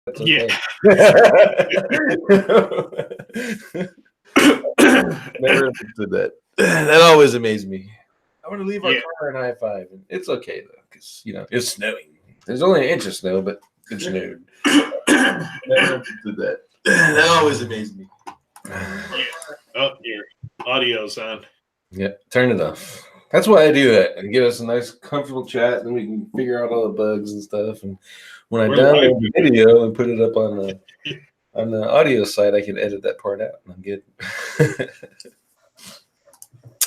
That's Yeah. okay. Never understood that. That always amazed me. I want to leave our Yeah. car and high five. And it's okay though, because it's snowing. There's only an inch of snow, but it snowed. Never understood that. That always amazed me. Yeah. Oh, your audio's on. Yeah, turn it off. That's why I do that, and give us a nice, comfortable chat, and then we can figure out all the bugs and stuff. And when I download the video and put it up on the audio site, I can edit that part out, and I'm good.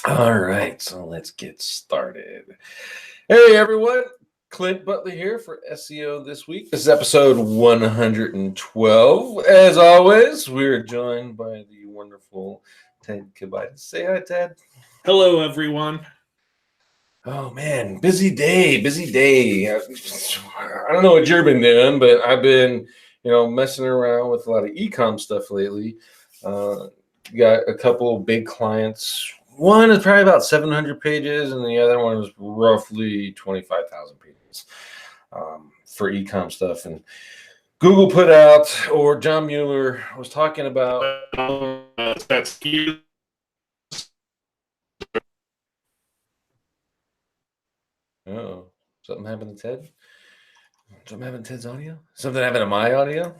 All right, so let's get started. Hey, everyone. Clint Butler here for SEO This Week. This is episode 112. As always, we're joined by the wonderful Ted Kibitis. Say hi, Ted. Hello, everyone. Oh, man, busy day. I don't know what you've been doing, but I've been, messing around with a lot of EComm stuff lately. Got a couple big clients. One is probably about 700 pages, and the other one is roughly 25,000 pages for EComm stuff. And Google put out, or John Mueller was talking about. That's Oh, something happened to Ted? Something happened to Ted's audio? Something happened to my audio?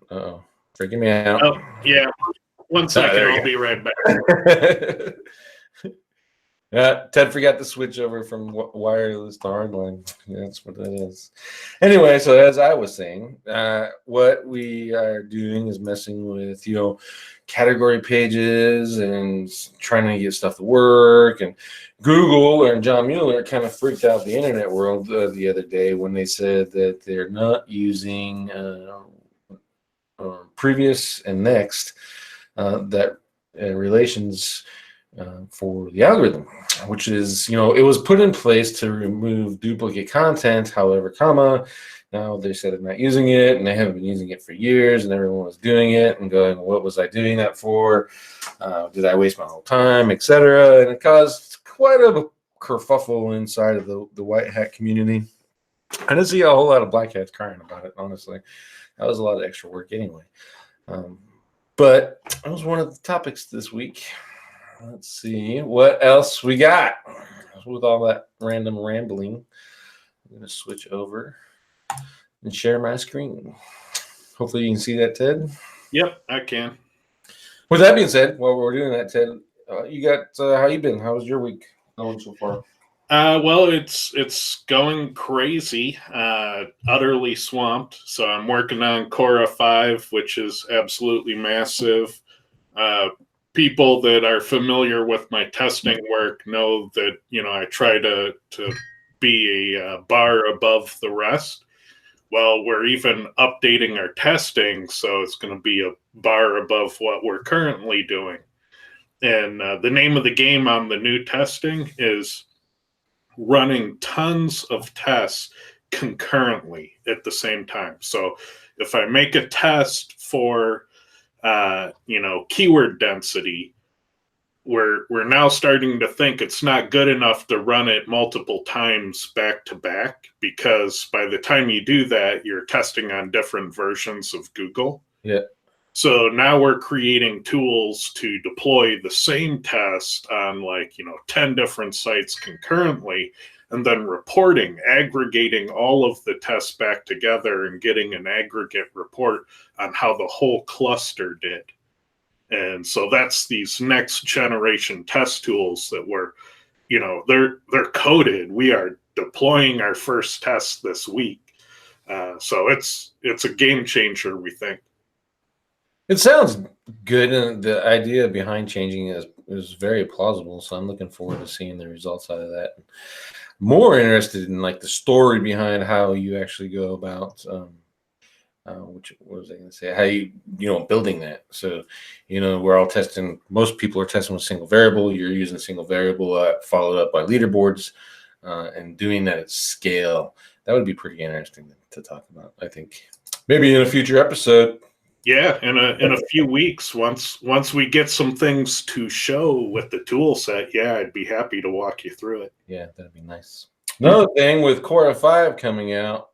Uh-oh. Freaking me out. Oh, yeah. 1 second, I'll be right back. Ted forgot to switch over from wireless to hardline. That's what that is. Anyway, so as I was saying, what we are doing is messing with, category pages and trying to get stuff to work. And Google and John Mueller kind of freaked out the internet world the other day when they said that they're not using previous and next that relations for the algorithm, which is, it was put in place to remove duplicate content. However, now they said they're not using it, and they haven't been using it for years, and everyone was doing it and going, what was I doing that for? Did I waste my whole time, etc.? And it caused quite a kerfuffle inside of the white hat community. I didn't see a whole lot of black hats crying about it, honestly. That was a lot of extra work anyway. But that was one of the topics this week. Let's see what else we got with all that random rambling. I'm going to switch over and share my screen. Hopefully you can see that, Ted. Yep, I can. With that being said, while we're doing that, Ted, you got how you been? How's your week going so far? Well, it's going crazy, utterly swamped. So I'm working on Cora 5, which is absolutely massive. People that are familiar with my testing work know that, I try to be a bar above the rest. Well, we're even updating our testing, so it's going to be a bar above what we're currently doing. And the name of the game on the new testing is running tons of tests concurrently at the same time. So if I make a test for keyword density, we're now starting to think it's not good enough to run it multiple times back to back, because by the time you do that, you're testing on different versions of Google. Yeah. So now we're creating tools to deploy the same test on 10 different sites concurrently, and then reporting, aggregating all of the tests back together and getting an aggregate report on how the whole cluster did. And so that's these next generation test tools that were, they're coded. We are deploying our first test this week. So it's a game changer, we think. It sounds good, and the idea behind changing is very plausible. So I'm looking forward to seeing the results out of that. More interested in the story behind how you actually go about what was I going to say? How you building that. So we're all testing. Most people are testing with single variable. You're using single variable followed up by leaderboards and doing that at scale. That would be pretty interesting to talk about. I think maybe in a future episode. Yeah, in a few weeks, once we get some things to show with the tool set, I'd be happy to walk you through it. Yeah, that'd be nice. Another thing with Cora 5 coming out,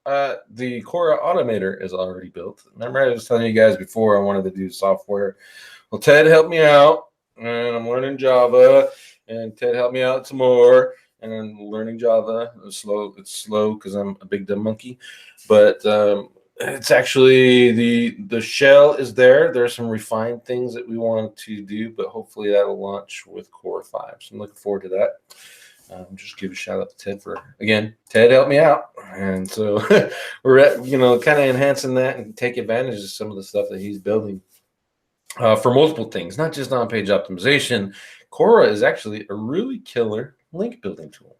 the Cora Automator is already built. Remember, I was telling you guys before I wanted to do software. Well, Ted helped me out, and I'm learning Java, and Ted helped me out some more, and I'm learning Java. It's slow because I'm a big dumb monkey, but it's actually the shell is there. There's some refined things that we want to do, but hopefully that'll launch with Core 5. So I'm looking forward to that. Just give a shout out to Ted Ted helped me out, and so we're at, kind of enhancing that and take advantage of some of the stuff that he's building for multiple things, not just on-page optimization. Cora is actually a really killer link building tool,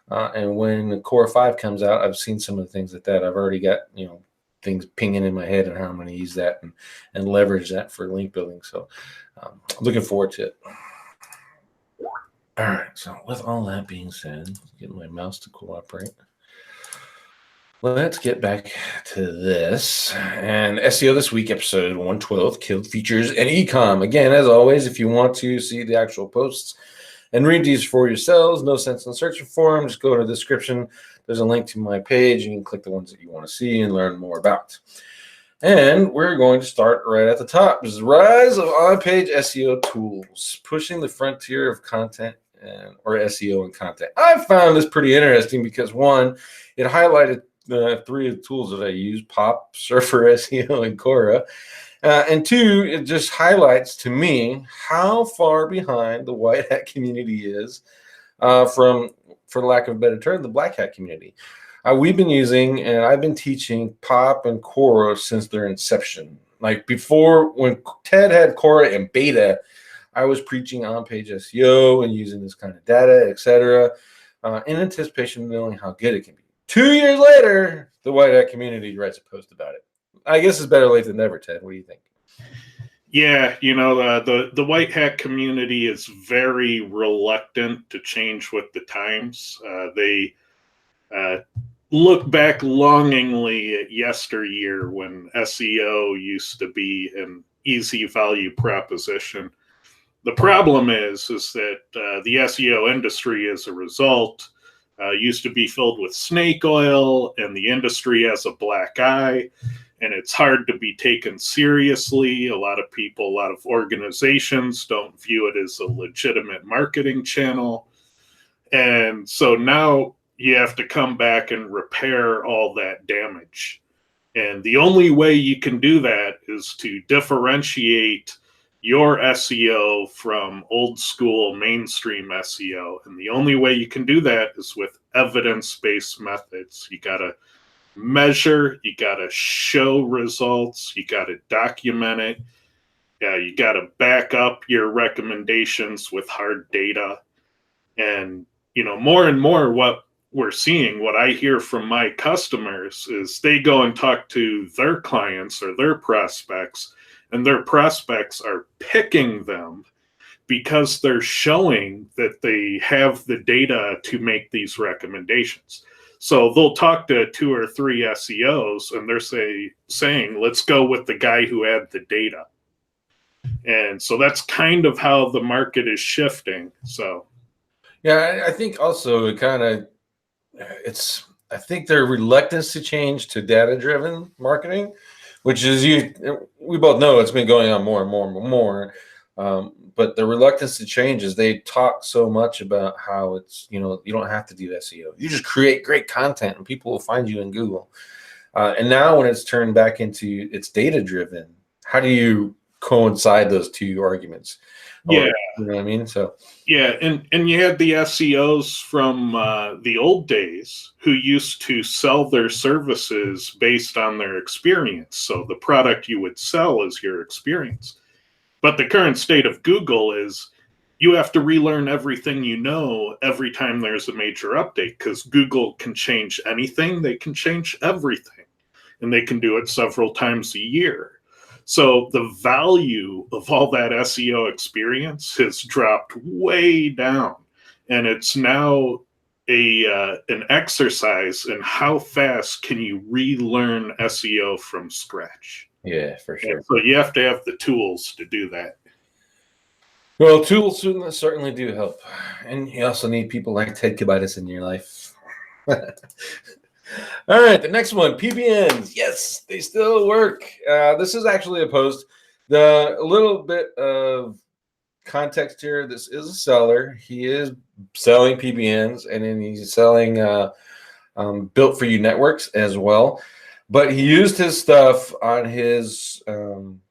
and when Cora 5 comes out, I've seen some of the things that I've already got things pinging in my head and how I'm going to use that and leverage that for link building. So looking forward to it. All right, so with all that being said, getting my mouse to cooperate, let's get back to this. And SEO This Week, episode 112, Killed Features and EComm. Again, as always, if you want to see the actual posts and read these for yourselves, no sense in searching for them, just go to the description. There's a link to my page. You can click the ones that you want to see and learn more about. And we're going to start right at the top. This is the rise of on-page SEO tools, pushing the frontier of content or SEO and content. I found this pretty interesting because, one, it highlighted three of the tools that I use: Pop, Surfer SEO, and Cora. And two, it just highlights to me how far behind the white hat community is from, for lack of a better term, the black hat community. We've been using, and I've been teaching Pop and Cora since their inception. Like before, when Ted had Cora in beta, I was preaching on-page SEO and using this kind of data, etc., in anticipation of knowing how good it can be. 2 years later, the white hat community writes a post about it. I guess it's better late than never, Ted. What do you think? Yeah, the white hat community is very reluctant to change with the times. They look back longingly at yesteryear when SEO used to be an easy value proposition. The problem is that the SEO industry, as a result, used to be filled with snake oil, and the industry has a black eye, and it's hard to be taken seriously. A lot of people, a lot of organizations don't view it as a legitimate marketing channel. And so now you have to come back and repair all that damage. And the only way you can do that is to differentiate your SEO from old school mainstream SEO. And the only way you can do that is with evidence-based methods. You got to measure, you got to show results, you got to document it. You got to back up your recommendations with hard data. And, more and more what we're seeing, what I hear from my customers is they go and talk to their clients or their prospects, and their prospects are picking them because they're showing that they have the data to make these recommendations. So they'll talk to 2 or 3 SEOs and they're saying, let's go with the guy who had the data. And so that's kind of how the market is shifting. So, yeah, I think also I think their reluctance to change to data-driven marketing, which is we both know it's been going on more and more and more. But the reluctance to change is they talk so much about how it's, you don't have to do SEO. You just create great content and people will find you in Google. And now when it's turned back into it's data-driven, how do you coincide those two arguments? yeah. You know what I mean? So yeah, and you had the SEOs from the old days who used to sell their services based on their experience. So the product you would sell is your experience. But the current state of Google is you have to relearn everything you know every time there's a major update, because Google can change anything. They can change everything, and they can do it several times a year. So the value of all that SEO experience has dropped way down, and it's now an exercise in how fast can you relearn SEO from scratch. yeah, for sure. And so you have to have the tools to do that. Well, tools certainly do help, and you also need people like Ted Kibitis in your life. All right, the next one, PBNs. Yes, they still work. This is actually a post. A little bit of context here. This is a seller. He is selling PBNs, and then he's selling built for you networks as well. But he used his stuff on his own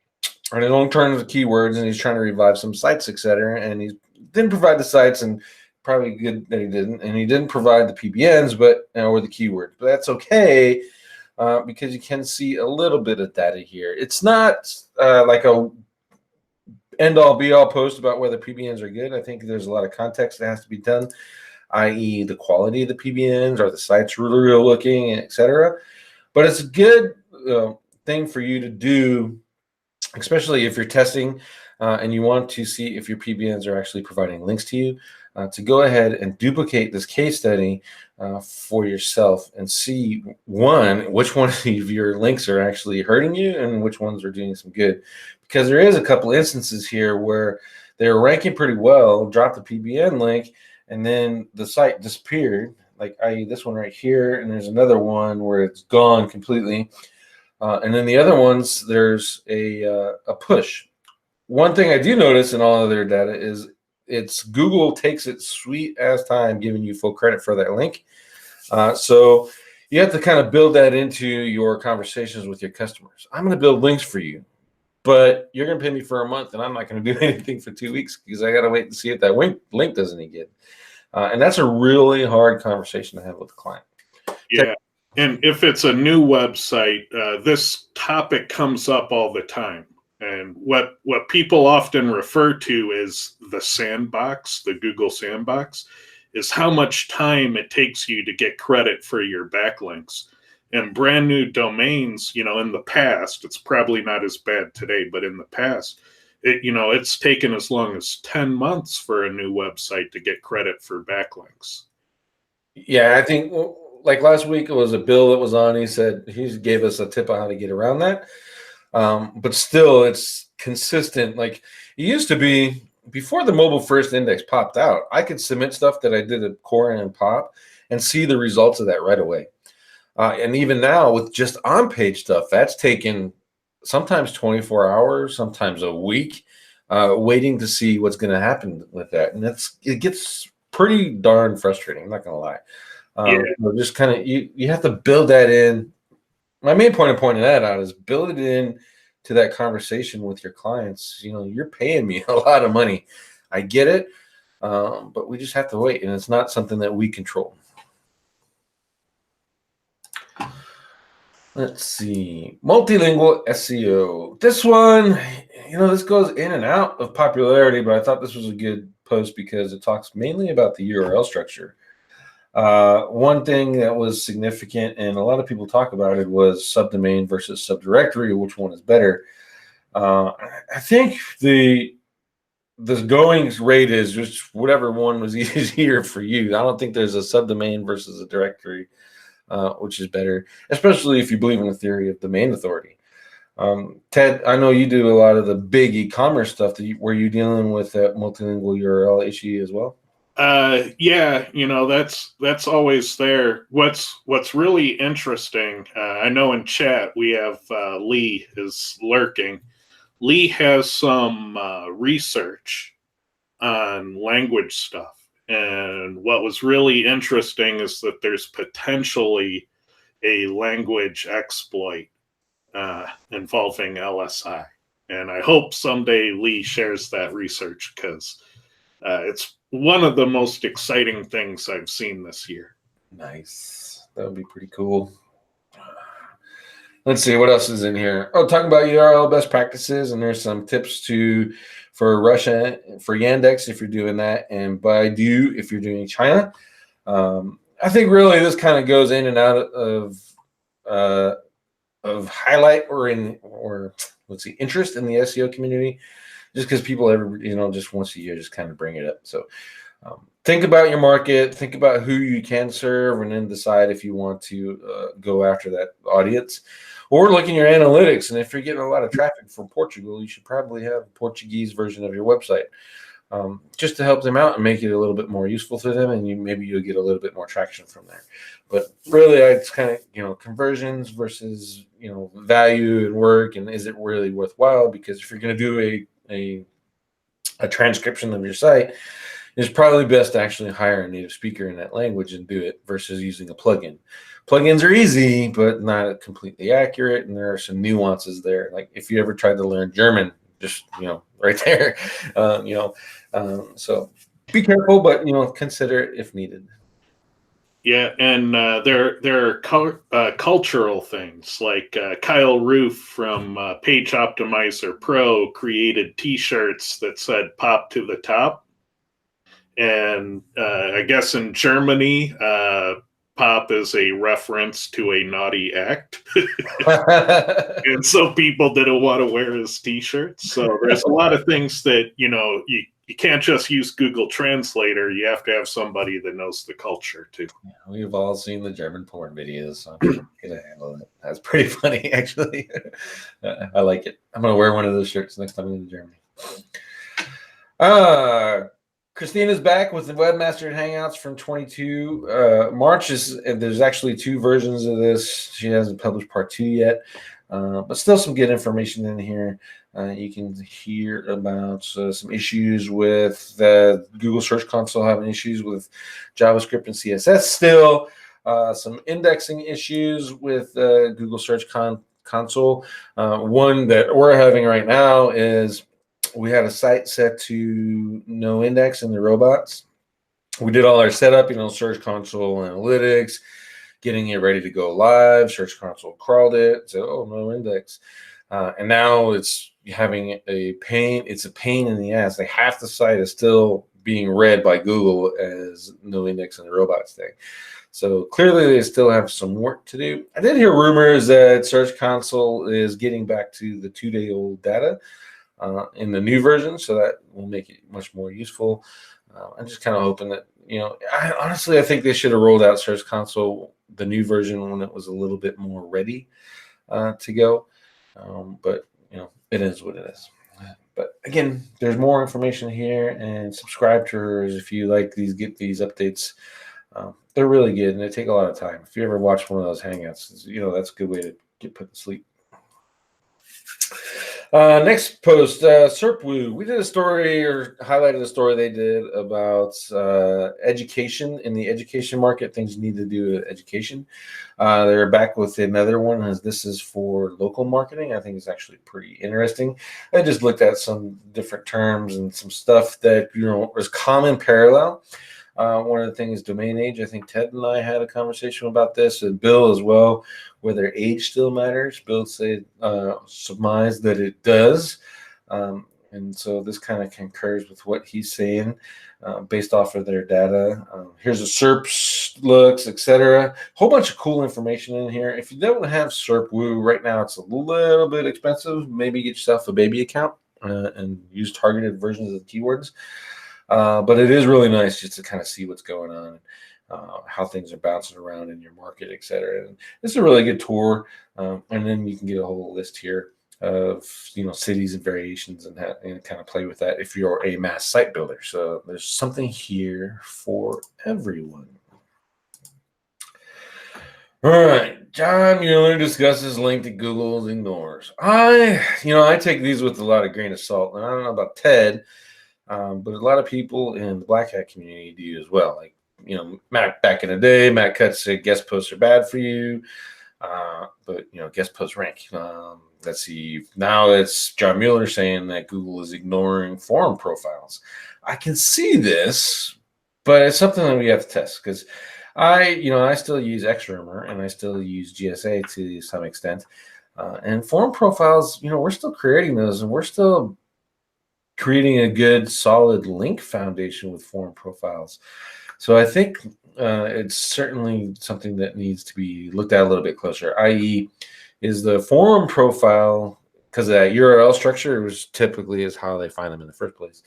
terms of keywords, and he's trying to revive some sites, etc. And he didn't provide the sites, and probably good that he didn't. And he didn't provide the PBNs, but or the keywords. But that's okay because you can see a little bit of data here. It's not like a end all be all post about whether PBNs are good. I think there's a lot of context that has to be done, i.e., the quality of the PBNs, are the sites really real looking, etc. But it's a good thing for you to do, especially if you're testing and you want to see if your PBNs are actually providing links to you, to go ahead and duplicate this case study for yourself and see, which one of your links are actually hurting you and which ones are doing some good. Because there is a couple instances here where they're ranking pretty well, dropped the PBN link, and then the site disappeared, like i.e. this one right here, and there's another one where it's gone completely. And then the other ones, there's a push. One thing I do notice in all of their data is Google takes its sweet ass time giving you full credit for that link. So you have to kind of build that into your conversations with your customers. I'm going to build links for you, but you're going to pay me for a month, and I'm not going to do anything for 2 weeks because I got to wait and see if that link does any good. And that's a really hard conversation to have with the client. Yeah. And if it's a new website, this topic comes up all the time. And what people often refer to as the sandbox, the Google sandbox, is how much time it takes you to get credit for your backlinks. And brand new domains, in the past, it's probably not as bad today, but in the past, it's taken as long as 10 months for a new website to get credit for backlinks. Yeah, I think like last week it was a Bill that was on. He said he gave us a tip on how to get around that. But still, it's consistent. Like it used to be before the mobile first index popped out. I could submit stuff that I did at Core and Pop and see the results of that right away. And even now with just on-page stuff, that's taken sometimes 24 hours, sometimes a week, waiting to see what's going to happen with that. And it gets pretty darn frustrating. I'm not going to lie. Just kind of you have to build that in. My main point of pointing that out is build it in to that conversation with your clients. You're paying me a lot of money. I get it, but we just have to wait, and it's not something that we control. Let's see. Multilingual SEO. This one, this goes in and out of popularity, but I thought this was a good post because it talks mainly about the URL structure. One thing that was significant, and a lot of people talk about it, was subdomain versus subdirectory. Which one is better? I think the going rate is just whatever one was easier for you. I don't think there's a subdomain versus a directory, which is better, especially if you believe in the theory of domain authority. Ted, I know you do a lot of the big e-commerce stuff. Were you dealing with that multilingual URL issue as well? Yeah, that's always there. What's really interesting, I know in chat we have Lee is lurking. Lee has some research on language stuff. And what was really interesting is that there's potentially a language exploit involving LSI. And I hope someday Lee shares that research because it's one of the most exciting things I've seen this year. Nice. That would be pretty cool. Let's see what else is in here. Oh, talking about URL best practices, and there's some tips for Russia, for Yandex if you're doing that, and Baidu if you're doing China. I think really this kind of goes in and out of highlight or let's see, interest in the SEO community, just because people just once a year just kind of bring it up. So think about your market, think about who you can serve, and then decide if you want to go after that audience. Or look in your analytics, and if you're getting a lot of traffic from Portugal, you should probably have a Portuguese version of your website. just to help them out and make it a little bit more useful to them, and maybe you'll get a little bit more traction from there. But really, it's kind of, conversions versus, value and work, and is it really worthwhile? Because if you're going to do a transcription of your site, it's probably best to actually hire a native speaker in that language and do it versus using a plugin. Plugins are easy, but not completely accurate, and there are some nuances there. Like if you ever tried to learn German, just right there, so be careful, but consider it if needed. Yeah, and there are cultural things like Kyle Roof from Page Optimizer Pro created T-shirts that said "Pop to the top," and I guess in Germany, "pop" is a reference to a naughty act, and so people didn't want to wear his T-shirts. So there's a lot of things that you can't just use Google Translator. You have to have somebody that knows the culture too. Yeah, we've all seen the German porn videos, so I'm gonna handle it. That's pretty funny, actually. I like it. I'm gonna wear one of those shirts next time I go to Germany. Christina's back with the Webmaster Hangouts from 22. March there's actually 2 versions of this. She hasn't published part 2 yet, but still some good information in here. You can hear about some issues with Google Search Console having issues with JavaScript and CSS still. Some indexing issues with Google Search Console. One that we're having right now is we had a site set to no index in the robots. We did all our setup, Search Console analytics, getting it ready to go live. Search Console crawled it, said, "Oh, no index." And now it's having a pain. It's a pain in the ass. Like half the site is still being read by Google as no index in the robots thing. So clearly they still have some work to do. I did hear rumors that Search Console is getting back to the 2-day-old data in the new version, so that will make it much more useful. I'm just kind of hoping that, I think they should have rolled out Search Console, the new version, when it was a little bit more ready to go. But it is what it is. But again, there's more information here, and subscribe to hers if you like get these updates. They're really good, and they take a lot of time. If you ever watch one of those hangouts, that's a good way to get put to sleep. Next post, SERPWoo. We did a story, or highlighted a story they did about education in the education market, things you need to do with education. They're back with another one, as this is for local marketing. I think it's actually pretty interesting. I just looked at some different terms and some stuff that is common parallel. One of the things is domain age. I think Ted and I had a conversation about this, and Bill as well, whether age still matters. Bill said, surmised that it does. And so this kind of concurs with what he's saying based off of their data. Here's a SERPs looks, etc. Whole bunch of cool information in here. If you don't have SERPWoo right now, it's a little bit expensive. Maybe get yourself a baby account and use targeted versions of the keywords. But it is really nice just to kind of see what's going on, how things are bouncing around in your market, etc. And this is a really good tour. And then you can get a whole list here of cities and variations, and kind of play with that if you're a mass site builder. So there's something here for everyone. All right, John Mueller discusses link to Google's ignores. I take these with a lot of grain of salt, and I don't know about Ted. But a lot of people in the Black Hat community do as well. Like, Matt, back in the day, Matt Cutts said guest posts are bad for you. But, guest posts rank. Let's see. Now it's John Mueller saying that Google is ignoring forum profiles. I can see this, but it's something that we have to test, because I still use XRumor, and I still use GSA to some extent. And forum profiles, we're still creating those, and we're still creating a good solid link foundation with forum profiles. So I think it's certainly something that needs to be looked at a little bit closer, i.e. is the forum profile, because that URL structure was typically is how they find them in the first place.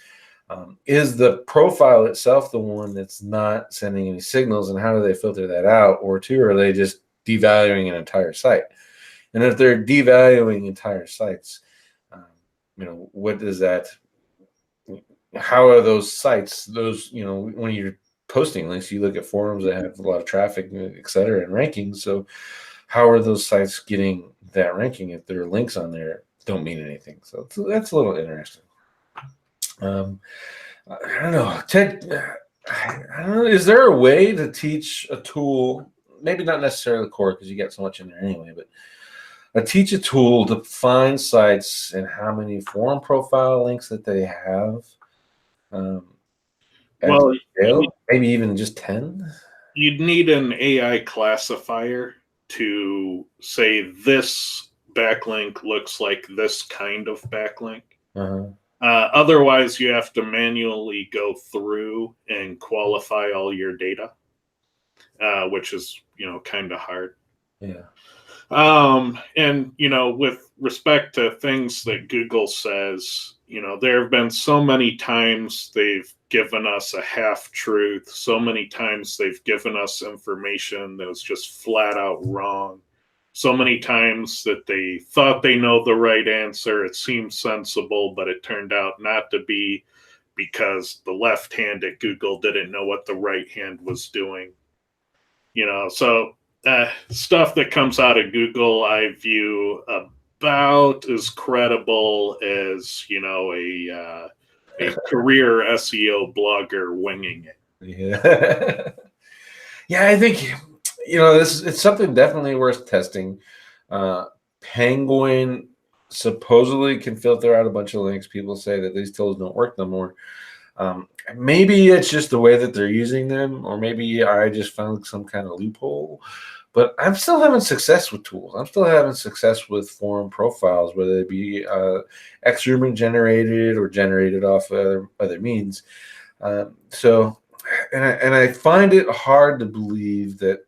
Is the profile itself the one that's not sending any signals, and how do they filter that out? Or two, are they just devaluing an entire site? And if they're devaluing entire sites, what does that how are those sites, those, when you're posting links, you look at forums that have a lot of traffic, et cetera, and rankings. So how are those sites getting that ranking if there are links on there don't mean anything? So that's a little interesting. I don't know. Ted, I don't know. Is there a way to teach a tool, maybe not necessarily the core because you get so much in there anyway, but teach a tool to find sites and how many forum profile links that they have? At Well, scale, maybe even just 10? you'd need an AI classifier to say this backlink looks like this kind of backlink. Uh-huh. Otherwise, you have to manually go through and qualify all your data, which is kind of hard. Yeah. And with respect to things that Google says, there have been so many times they've given us a half truth, so many times they've given us information that was just flat out wrong, so many times that they thought they know the right answer, it seemed sensible, but it turned out not to be, because the left hand at Google didn't know what the right hand was doing. So stuff that comes out of Google, I view about as credible as a career SEO blogger winging it. Yeah. Yeah, I think this it's something definitely worth testing. Penguin supposedly can filter out a bunch of links. People say that these tools don't work no more. Maybe it's just the way that they're using them, or maybe I just found some kind of loophole. But I'm still having success with tools. I'm still having success with forum profiles, whether it be human generated or generated off other means. So, and I find it hard to believe that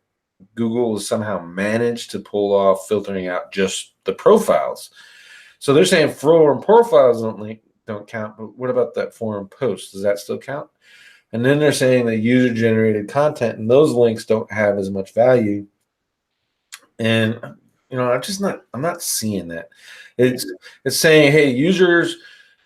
Google has somehow managed to pull off filtering out just the profiles. So they're saying forum profiles don't count, but what about that forum post? Does that still count? And then they're saying that user generated content and those links don't have as much value. And I'm not seeing that. It's saying, hey, users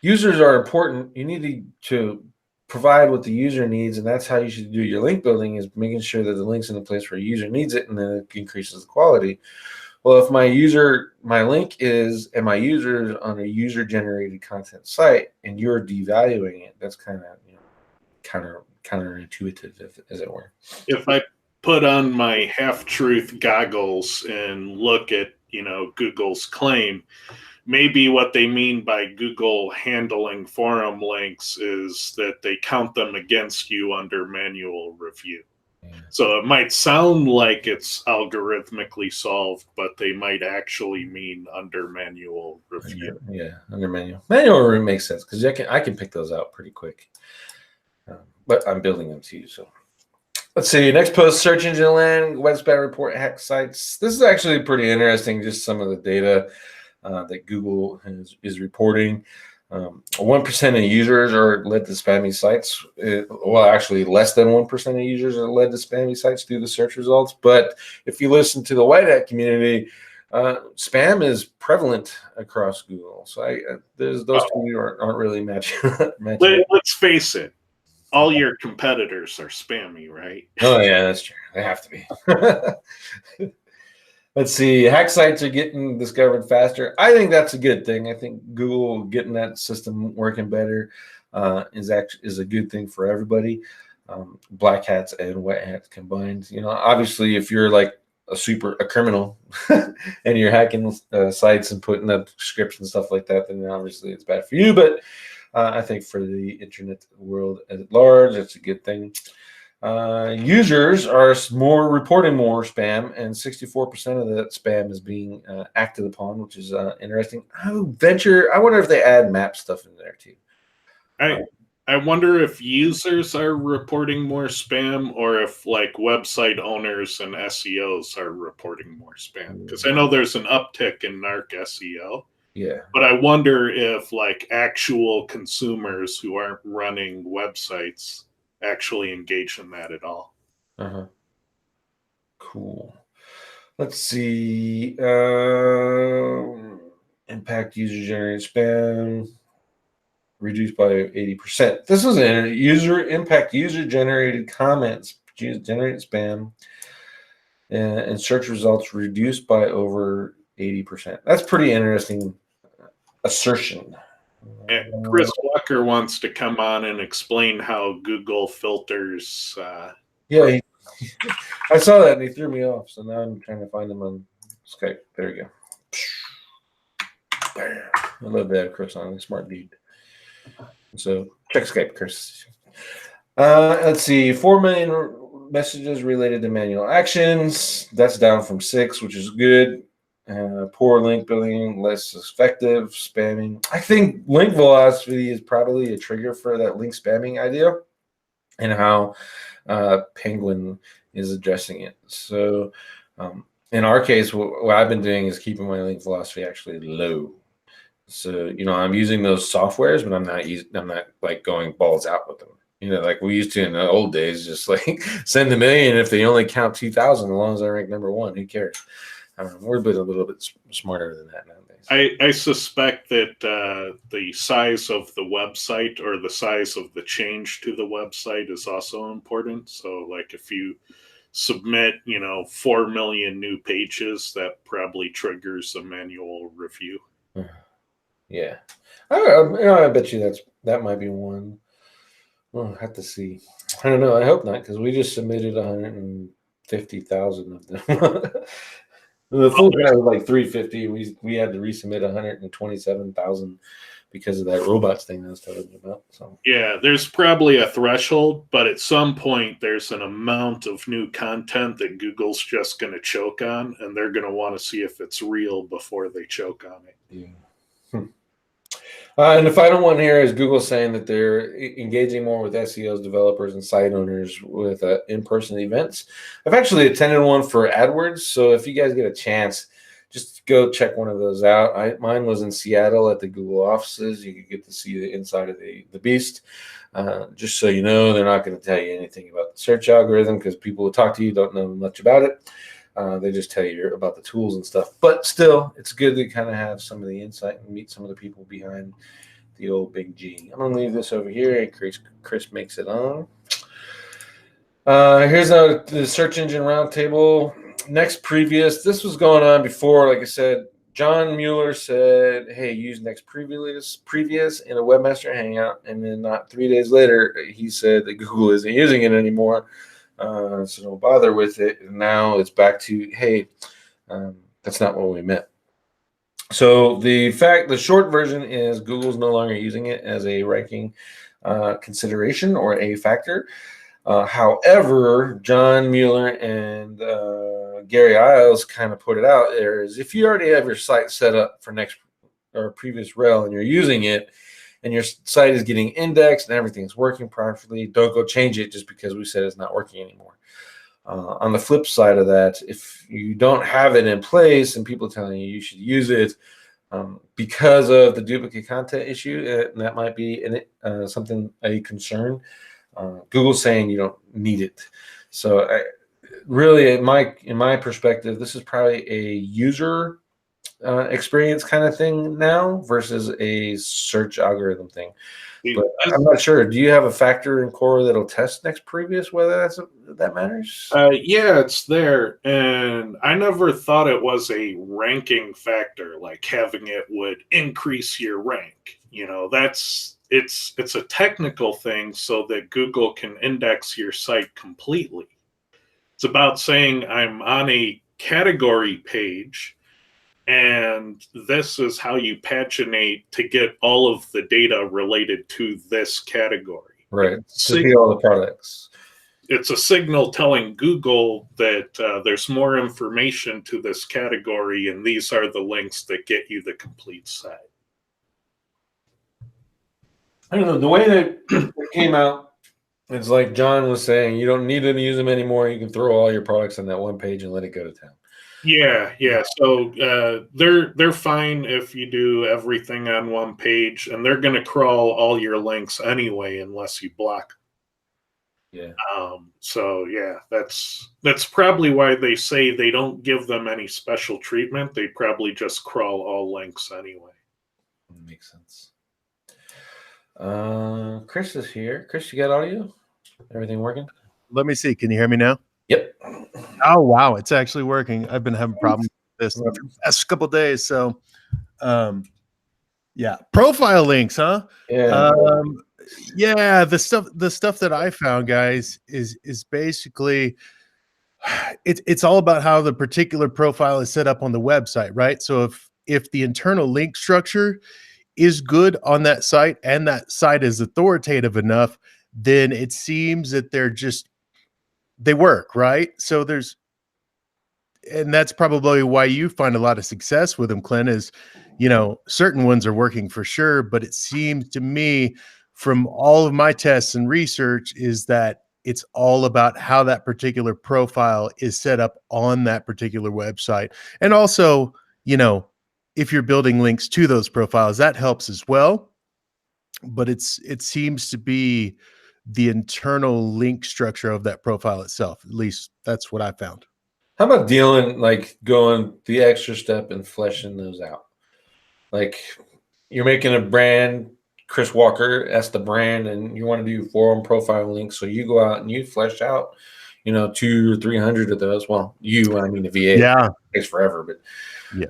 are important. You need to provide what the user needs, and that's how you should do your link building, is making sure that the link's in the place where a user needs it, and then it increases the quality. Well, if my link is, and my user is on a user generated content site, and you're devaluing it, that's kind of counterintuitive, as it were. If I put on my half truth goggles and look at Google's claim, maybe what they mean by Google handling forum links is that they count them against you under manual review. Yeah. So it might sound like it's algorithmically solved, but they might actually mean under manual review. Yeah, under manual review makes sense because I can pick those out pretty quick. But I'm building them too. So let's see. Next post: search engine land web spam report hack sites. This is actually pretty interesting. Just some of the data that Google is reporting. 1% of users are led to spammy sites. Well, actually, less than 1% of users are led to spammy sites through the search results. But if you listen to the white hat community, spam is prevalent across Google. So those two aren't really matching. Let's face it. All your competitors are spammy, right? Oh, yeah, that's true. They have to be. Let's see. Hack sites are getting discovered faster. I think that's a good thing. I think Google getting that system working better is a good thing for everybody. Black hats and white hats combined. Obviously, if you're like a criminal and you're hacking sites and putting up scripts and stuff like that, then obviously it's bad for you. But I think for the internet world at large, it's a good thing. Users are reporting more spam, and 64% of that spam is being acted upon, which is interesting. I wonder if they add map stuff in there too. I wonder if users are reporting more spam, or if like website owners and SEOs are reporting more spam. Because I know there's an uptick in narc SEO. Yeah. But I wonder if like actual consumers who aren't running websites actually engage in that at all. Uh-huh. Cool. Let's see. Impact user generated spam. reduced by 80%. This was an user-generated comments, generated spam, and search results reduced by over 80%. That's pretty interesting assertion. Chris Walker wants to come on and explain how Google filters. Yeah, I saw that and he threw me off. So now I'm trying to find him on Skype. There we go. Bam. I love that, Chris. On a smart dude. So check Skype, Chris. Let's see. 4 million messages related to manual actions. That's down from 6, which is good. Poor link building, less effective spamming. I think link velocity is probably a trigger for that link spamming idea, and how Penguin is addressing it. So in our case, what I've been doing is keeping my link velocity actually low. So I'm using those softwares, but I'm not like going balls out with them. Like we used to in the old days, just like send a million if they only count 2,000, as long as I rank number 1. Who cares? We're a little bit smarter than that nowadays. I suspect that the size of the website or the size of the change to the website is also important. So, like if you submit, 4 million new pages, that probably triggers a manual review. Yeah, I bet you that might be one. We'll have to see. I don't know. I hope not, because we just submitted 150,000 of them. The full grant was like 350. We had to resubmit 127,000 because of that robots thing I was telling you about. So yeah, there's probably a threshold, but at some point there's an amount of new content that Google's just going to choke on, and they're going to want to see if it's real before they choke on it. Yeah. And the final one here is Google saying that they're engaging more with SEOs, developers, and site owners with in-person events. I've actually attended one for AdWords, so if you guys get a chance, just go check one of those out. Mine was in Seattle at the Google offices. You could get to see the inside of the beast. Just so you know, they're not going to tell you anything about the search algorithm, because people who talk to you don't know much about it. They just tell you about the tools and stuff. But still, it's good to kind of have some of the insight and meet some of the people behind the old big G. I'm going to leave this over here in case Chris makes it on. Here's the search engine roundtable. Next previous. This was going on before. Like I said, John Mueller said, hey, use next previous in a webmaster hangout. And then not 3 days later, he said that Google isn't using it anymore. So don't bother with it. And now it's back to, hey, that's not what we meant. So the short version is Google's no longer using it as a ranking consideration or a factor. However, John Mueller and Gary Iles kind of put it out there is, if you already have your site set up for next or previous rel and you're using it, and your site is getting indexed and everything's working properly, don't go change it just because we said it's not working anymore. On the flip side of that, if you don't have it in place and people telling you should use it because of the duplicate content issue, and that might be a concern, Google's saying you don't need it. So really, in my perspective, this is probably a user experience kind of thing now versus a search algorithm thing. But I'm not sure. Do you have a factor in Core that'll test next previous whether that matters? Yeah, it's there, and I never thought it was a ranking factor, like having it would increase your rank. It's a technical thing so that Google can index your site completely. It's about saying I'm on a category page, and this is how you paginate to get all of the data related to this category. Right. To see all the products. It's a signal telling Google that there's more information to this category, and these are the links that get you the complete site. I don't know. The way that it came out, it's like John was saying, you don't need to use them anymore. You can throw all your products on that one page and let it go to town. Yeah. So they're fine if you do everything on one page, and they're going to crawl all your links anyway unless you block. Yeah. So yeah, that's probably why they say they don't give them any special treatment. They probably just crawl all links anyway. Makes sense. Chris is here. Chris, you got audio? Everything working? Let me see. Can you hear me now? Yep. Oh, wow. It's actually working. I've been having problems with this the past couple of days. So, yeah. Profile links, huh? Yeah. Yeah. The stuff that I found, guys, is basically it's all about how the particular profile is set up on the website, right? So if the internal link structure is good on that site and that site is authoritative enough, then it seems that they work, right? So and that's probably why you find a lot of success with them, Clint, is, certain ones are working for sure. But it seems to me from all of my tests and research is that it's all about how that particular profile is set up on that particular website. And also, if you're building links to those profiles, that helps as well. But it seems to be the internal link structure of that profile itself. At least that's what I found. How about going the extra step and fleshing those out? Like you're making a brand, Chris Walker, that's the brand, and you want to do forum profile links. So you go out and you flesh out, 200 or 300 of those. Well, the VA, Yeah. it takes forever, but yeah.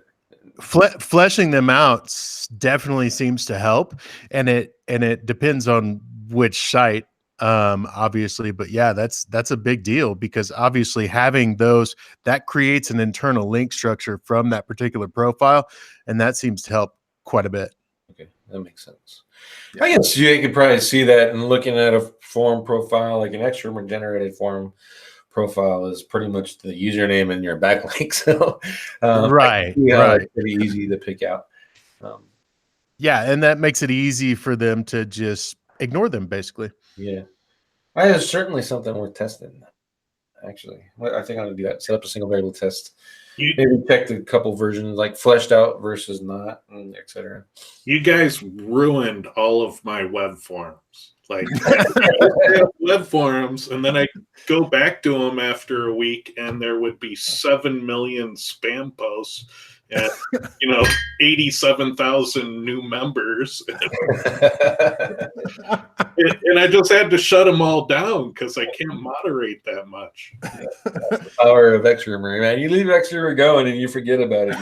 Fleshing them out definitely seems to help, and it depends on which site, obviously. But yeah, that's a big deal, because obviously having those, that creates an internal link structure from that particular profile, and that seems to help quite a bit. Okay, that makes sense. Yeah. I guess you could probably see that in looking at a forum profile, like an external generated forum profile is pretty much the username and your backlink. So Right. it's pretty easy to pick out. Yeah, and that makes it easy for them to just ignore them, basically. Yeah, that is certainly something worth testing. Actually, I think I'm gonna do that. Set up a single variable test. Maybe check the couple versions, like fleshed out versus not, and etc. You guys ruined all of my web forums. Like web forums, and then I go back to them after a week, and there would be 7 million spam posts, and 87,000 new members, and I just had to shut them all down because I can't moderate that much. The power of Xroomer, man. You leave Xroomer going and you forget about it.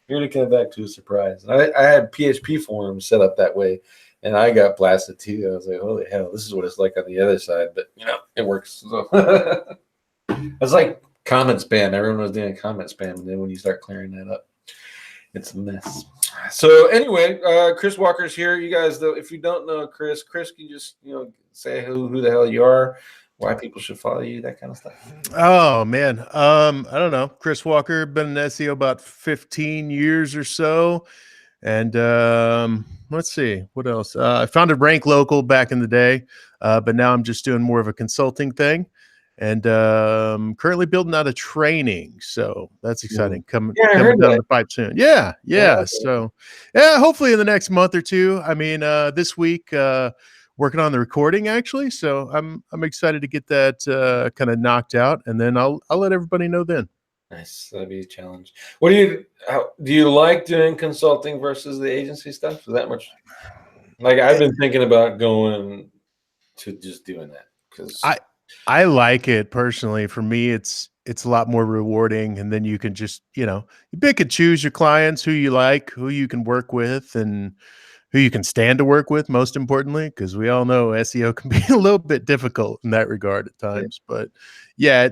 You're gonna come back to a surprise. I had PHP forums set up that way, and I got blasted too. I was like, holy hell, this is what it's like on the other side. But it works. So it's like comment spam. Everyone was doing comment spam, and then when you start clearing that up, it's a mess. So anyway, Chris Walker's here. You guys, though, if you don't know Chris, can you just say who the hell you are, why people should follow you, that kind of stuff? Oh man, I don't know. Chris Walker, been an SEO about 15 years or so, and let's see what else. I founded Rank Local back in the day, but now I'm just doing more of a consulting thing, and currently building out a training. So that's exciting. Coming down the pipe soon. Yeah. Okay. So yeah, hopefully in the next month or two. I mean, this week. Working on the recording actually, so I'm excited to get that kind of knocked out, and then I'll let everybody know then. Nice, that'd be a challenge. What do you like doing consulting versus the agency stuff? Is that much? Like I've been thinking about going to just doing that because I like it personally. For me, it's a lot more rewarding, and then you can just you pick and choose your clients, who you like, who you can work with, and who you can stand to work with, most importantly, because we all know SEO can be a little bit difficult in that regard at times. But yeah,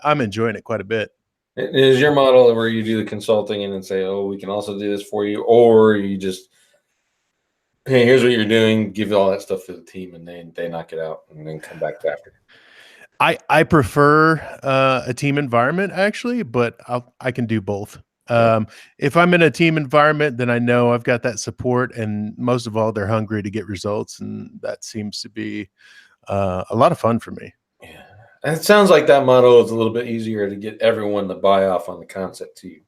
I'm enjoying it quite a bit. Is your model where you do the consulting and then say, oh, we can also do this for you, or you just, hey, here's what you're doing, give all that stuff to the team, and they knock it out and then come back after? I prefer a team environment actually, but I can do both. If I'm in a team environment, then I know I've got that support, and most of all, they're hungry to get results, and that seems to be a lot of fun for me. Yeah, and it sounds like that model is a little bit easier to get everyone to buy off on the concept too.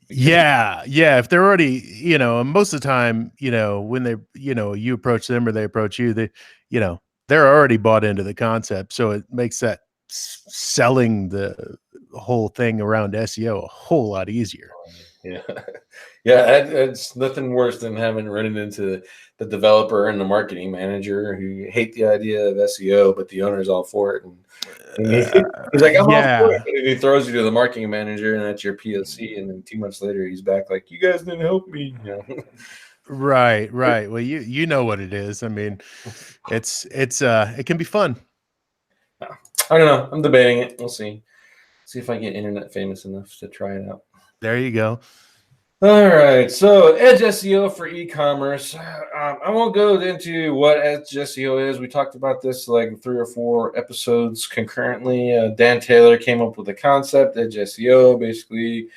Yeah. If they're already, most of the time, when they, you approach them or they approach you, they're already bought into the concept, so it makes that selling the whole thing around SEO a whole lot easier. Yeah, yeah, it's nothing worse than having running into the developer and the marketing manager who hate the idea of SEO, but the owner's all for it. And he's like, I'm all for it. Yeah. And he throws you to the marketing manager, and that's your POC. And then 2 months later, he's back like, you guys didn't help me. Right, right. Well, you know what it is. I mean, it's it can be fun. I don't know. I'm debating it. We'll see. See if I get internet famous enough to try it out. There you go. All right, so Edge SEO for e-commerce. I won't go into what Edge SEO is. We talked about this like 3 or 4 episodes concurrently. Dan Taylor came up with the concept, Edge SEO, basically,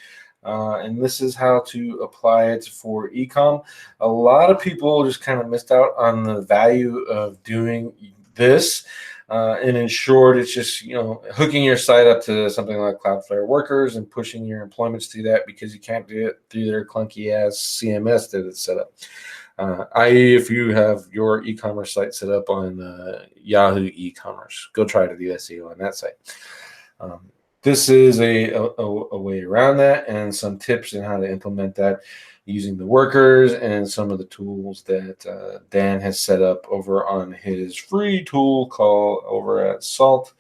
and this is how to apply it for e-com. A lot of people just kind of missed out on the value of doing this. And in short, it's just, hooking your site up to something like Cloudflare Workers and pushing your employments through that because you can't do it through their clunky ass CMS that it's set up. I.e., if you have your e-commerce site set up on Yahoo e-commerce, go try to do SEO on that site. This is a way around that, and some tips on how to implement that using the workers and some of the tools that Dan has set up over on his free tool called over at Salt.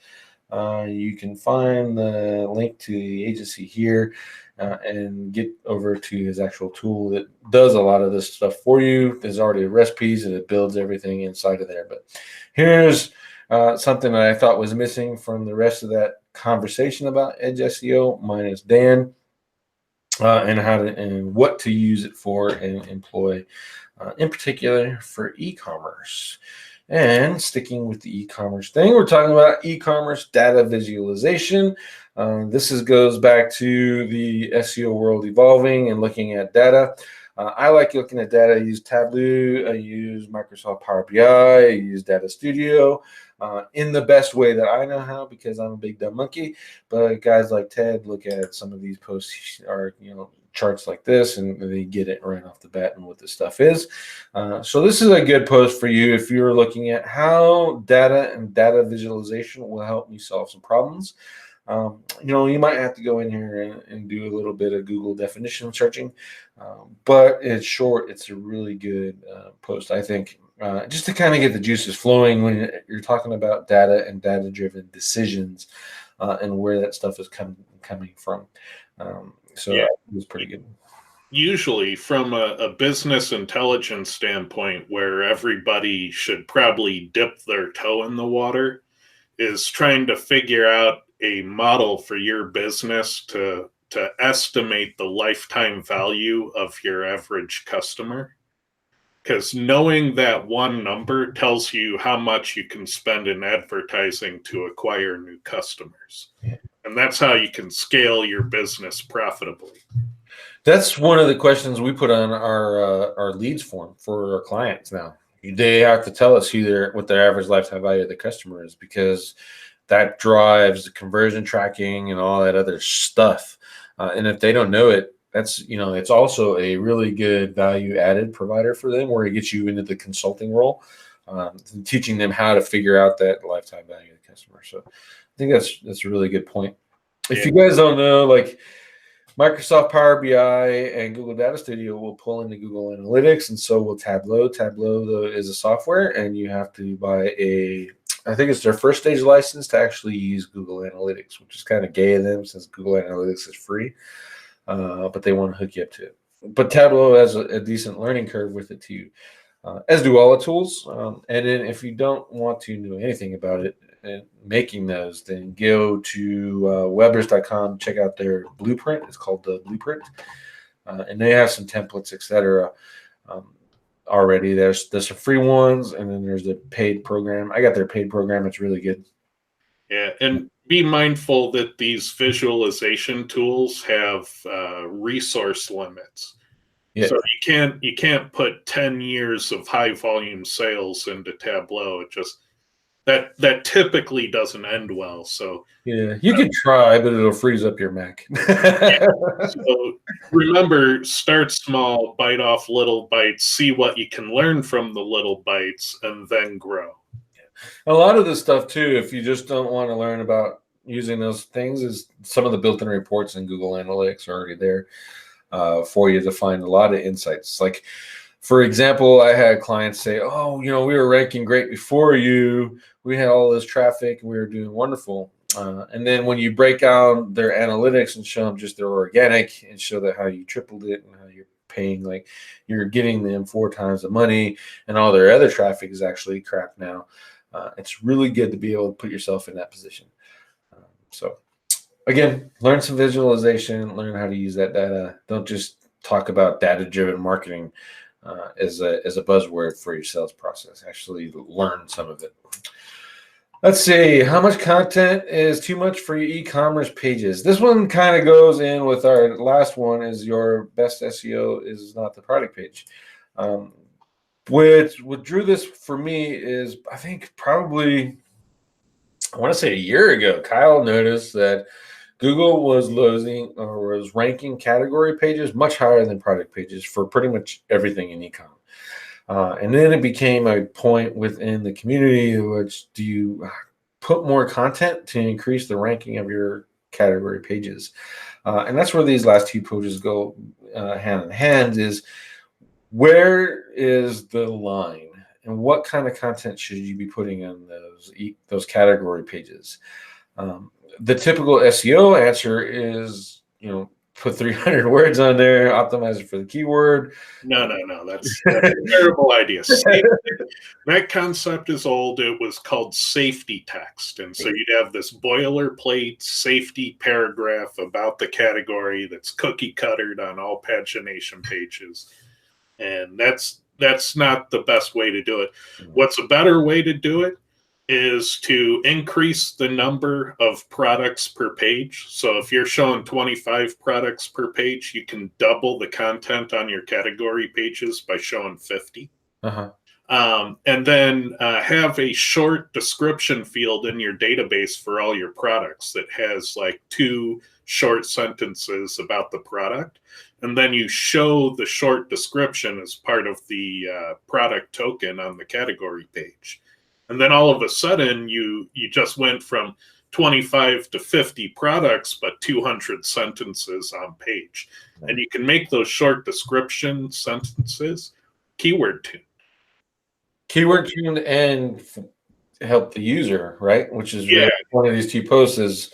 You can find the link to the agency here and get over to his actual tool that does a lot of this stuff for you. There's already recipes and it builds everything inside of there. But here's something that I thought was missing from the rest of that conversation about Edge SEO minus Dan. And how to and what to use it for and employ, in particular for e-commerce. And sticking with the e-commerce thing, we're talking about e-commerce data visualization. This goes back to the SEO world evolving and looking at data. I like looking at data. I use Tableau. I use Microsoft Power BI. I use Data Studio in the best way that I know how because I'm a big dumb monkey. But guys like Ted look at some of these posts or charts like this and they get it right off the bat and what this stuff is. So this is a good post for you if you're looking at how data and data visualization will help you solve some problems. You might have to go in here and do a little bit of Google definition searching, but it's short. It's a really good post, I think, just to kind of get the juices flowing when you're talking about data and data-driven decisions and where that stuff is coming from. So yeah, it was pretty good. Usually from a business intelligence standpoint, where everybody should probably dip their toe in the water, is trying to figure out a model for your business to estimate the lifetime value of your average customer. Because knowing that one number tells you how much you can spend in advertising to acquire new customers. Yeah. And that's how you can scale your business profitably. That's one of the questions we put on our leads form for our clients now. They have to tell us what their average lifetime value of the customer is because that drives the conversion tracking and all that other stuff. And if they don't know it, that's, it's also a really good value added provider for them where it gets you into the consulting role, teaching them how to figure out that lifetime value of the customer. So I think that's a really good point. If you guys don't know, like Microsoft Power BI and Google Data Studio will pull into Google Analytics, and so will Tableau. Tableau is a software, and you have to buy I think it's their first stage license to actually use Google Analytics, which is kind of gay of them since Google Analytics is free, but they want to hook you up to it. But Tableau has a decent learning curve with it too, as do all the tools. And then if you don't want to know anything about it, and making those, then go to Webbers.com, check out their blueprint. It's called the Blueprint, and they have some templates, etc. Already. There's some free ones, and then there's the paid program. I got their paid program. It's really good. Yeah, and be mindful that these visualization tools have resource limits. Yeah. So you can't put 10 years of high volume sales into Tableau. It just that typically doesn't end well. So yeah, you could try, but it'll freeze up your Mac. Yeah. So remember, start small, bite off little bites, see what you can learn from the little bites, and then grow. A lot of this stuff too, if you just don't want to learn about using those things, is some of the built-in reports in Google Analytics are already there. for you to find a lot of insights. Like, for example, I had clients say, "Oh, we were ranking great before you. We had all this traffic, and we were doing wonderful." And then when you break down their analytics and show them just their organic and show that how you tripled it and how you're paying, like you're getting them 4 times the money, and all their other traffic is actually crap now. It's really good to be able to put yourself in that position. So again, learn some visualization, learn how to use that data. Don't just talk about data-driven marketing as a buzzword for your sales process. Actually learn some of it. Let's see, how much content is too much for your e-commerce pages? This one kind of goes in with our last one, is your best SEO is not the product page. What drew this for me is, I think probably, I want to say a year ago, Kyle noticed that Google was losing or was ranking category pages much higher than product pages for pretty much everything in e-com. And then it became a point within the community, which do you put more content to increase the ranking of your category pages? And that's where these last 2 pages go hand in hand, is where is the line and what kind of content should you be putting on those category pages? The typical SEO answer is, put 300 words on there, optimize it for the keyword. No. That's a terrible idea. That concept is old. It was called safety text. And so you'd have this boilerplate safety paragraph about the category that's cookie cuttered on all pagination pages. And that's not the best way to do it. What's a better way to do it is to increase the number of products per page. So if you're showing 25 products per page, you can double the content on your category pages by showing 50. And then have a short description field in your database for all your products that has like 2 short sentences about the product. And then you show the short description as part of the product token on the category page. And then all of a sudden, you just went from 25 to 50 products, but 200 sentences on page. And you can make those short description sentences keyword tuned. Keyword tuned and help the user, right? Which is really one of these 2 posts is,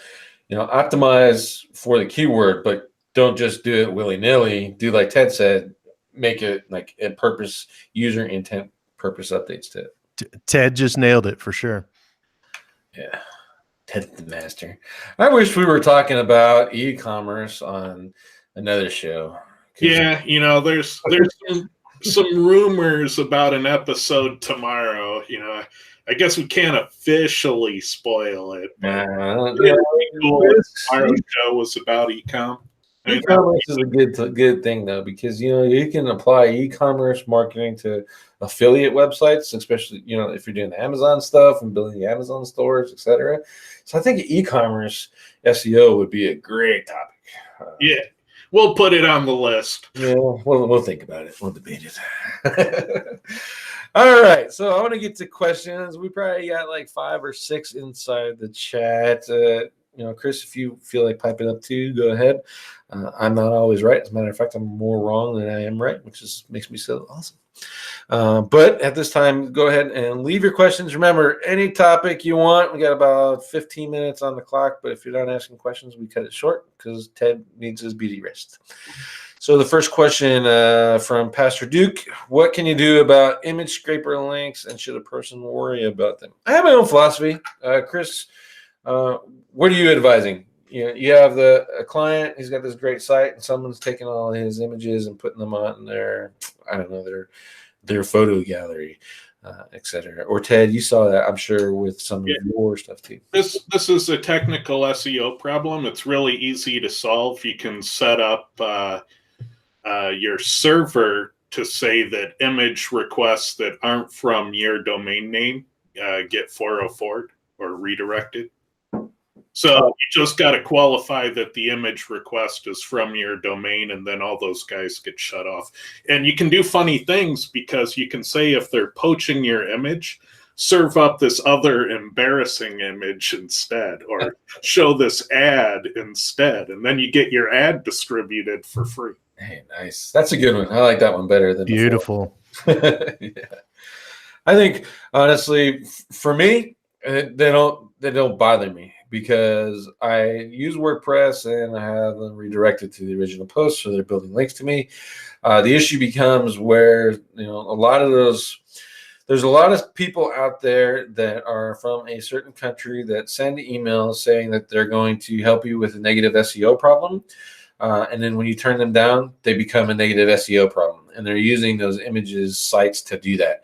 optimize for the keyword, but don't just do it willy-nilly. Do like Ted said, make it like a purpose, user intent purpose updates to it. Ted just nailed it for sure. Yeah, Ted's the master. I wish we were talking about e-commerce on another show. Yeah, there's some rumors about an episode tomorrow. I guess we can't officially spoil it. But tomorrow's show was about e-com. E-commerce is a good thing though, because you can apply e-commerce marketing to affiliate websites, especially if you're doing Amazon stuff and building Amazon stores, etc. So I think e-commerce SEO would be a great topic. Yeah, we'll put it on the list. Yeah, we'll think about it. We'll debate it. All right, so I want to get to questions. We probably got like 5 or 6 inside the chat. Chris, if you feel like piping up too, go ahead. I'm not always right. As a matter of fact, I'm more wrong than I am right, which makes me so awesome. But at this time, go ahead and leave your questions. Remember, any topic you want. We got about 15 minutes on the clock, but if you're not asking questions, we cut it short because Ted needs his beauty rest. So the first question from Pastor Duke: what can you do about image scraper links, and should a person worry about them? I have my own philosophy. Chris, what are you advising? You have a client, he's got this great site, and someone's taking all his images and putting them on their photo gallery, etc. Or Ted, you saw that, I'm sure, with some of your stuff too. This is a technical SEO problem. It's really easy to solve. You can set up your server to say that image requests that aren't from your domain name get 404'd or redirected. So you just got to qualify that the image request is from your domain, and then all those guys get shut off. And you can do funny things, because you can say, if they're poaching your image, serve up this other embarrassing image instead, or show this ad instead, and then you get your ad distributed for free. Hey, nice. That's a good one. I like that one better than Beautiful. the 4. Yeah. I think honestly, for me, they don't bother me because I use WordPress and I have them redirected to the original post, so they're building links to me. The issue becomes where a lot of those. There's a lot of people out there that are from a certain country that send emails saying that they're going to help you with a negative SEO problem. And then when you turn them down, they become a negative SEO problem. And they're using those images sites to do that.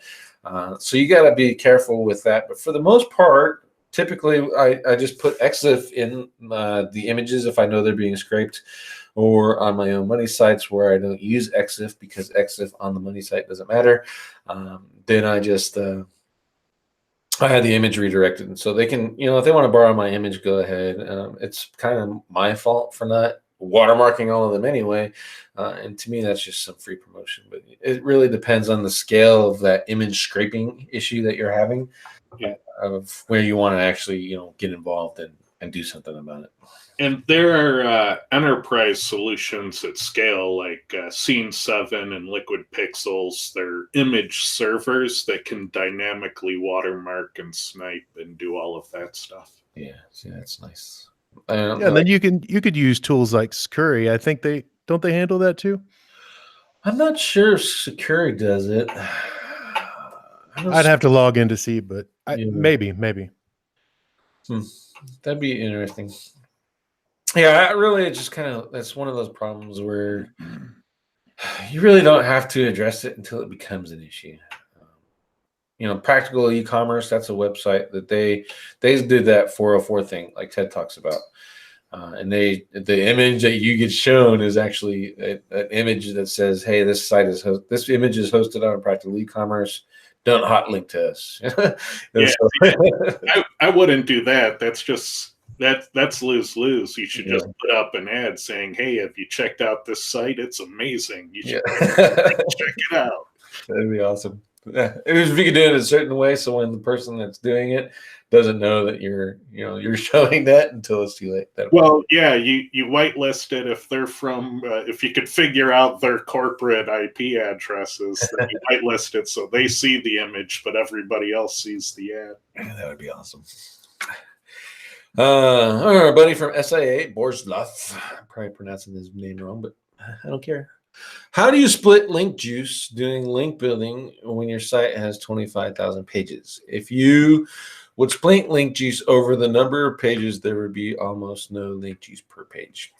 So you got to be careful with that. But for the most part, typically I just put EXIF in the images if I know they're being scraped, or on my own money sites where I don't use EXIF because EXIF on the money site doesn't matter. Then I just I had the image redirected, and so they can, if they want to borrow my image, go ahead. It's kind of my fault for not watermarking all of them anyway, and to me, that's just some free promotion. But it really depends on the scale of that image scraping issue that you're having, of where you want to actually, get involved and do something about it. And there are enterprise solutions at scale like Scene 7 and Liquid Pixels. They're image servers that can dynamically watermark and snipe and do all of that stuff. Yeah, see, that's nice. Yeah, and then you could use tools like Scurry. I think they handle that too. I'm not sure if Security does it. I'd have to log in to see, but maybe. That'd be interesting. Yeah, it's just that's one of those problems where you really don't have to address it until it becomes an issue. Practical e-commerce, that's a website that they did that 404 thing like Ted talks about. And the image that you get shown is actually an image that says, hey, this image is hosted on Practical e-commerce. Don't hot link to us. I wouldn't do that. That's just that's lose-lose. You should just put up an ad saying, hey, have you checked out this site? It's amazing. You should check it out. That'd be awesome. If you could do it a certain way, so when the person that's doing it doesn't know that you're showing that until it's too late. Well, yeah, you whitelist it if they're from if you could figure out their corporate IP addresses, then you whitelist it so they see the image, but everybody else sees the ad. That would be awesome. Our buddy from SIA, Borslav, I'm probably pronouncing his name wrong, but I don't care. How do you split link juice doing link building when your site has 25,000 pages? If you would split link juice over the number of pages, there would be almost no link juice per page.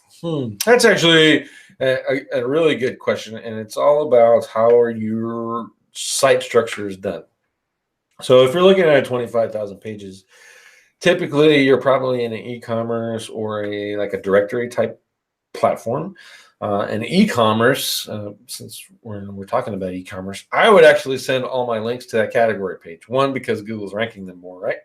That's actually a really good question, and it's all about how are your site structure is done. So if you're looking at 25,000 pages, typically you're probably in an e-commerce or a directory type platform. And e-commerce, since we're talking about e-commerce, I would actually send all my links to that category page. One, because Google's ranking them more, right?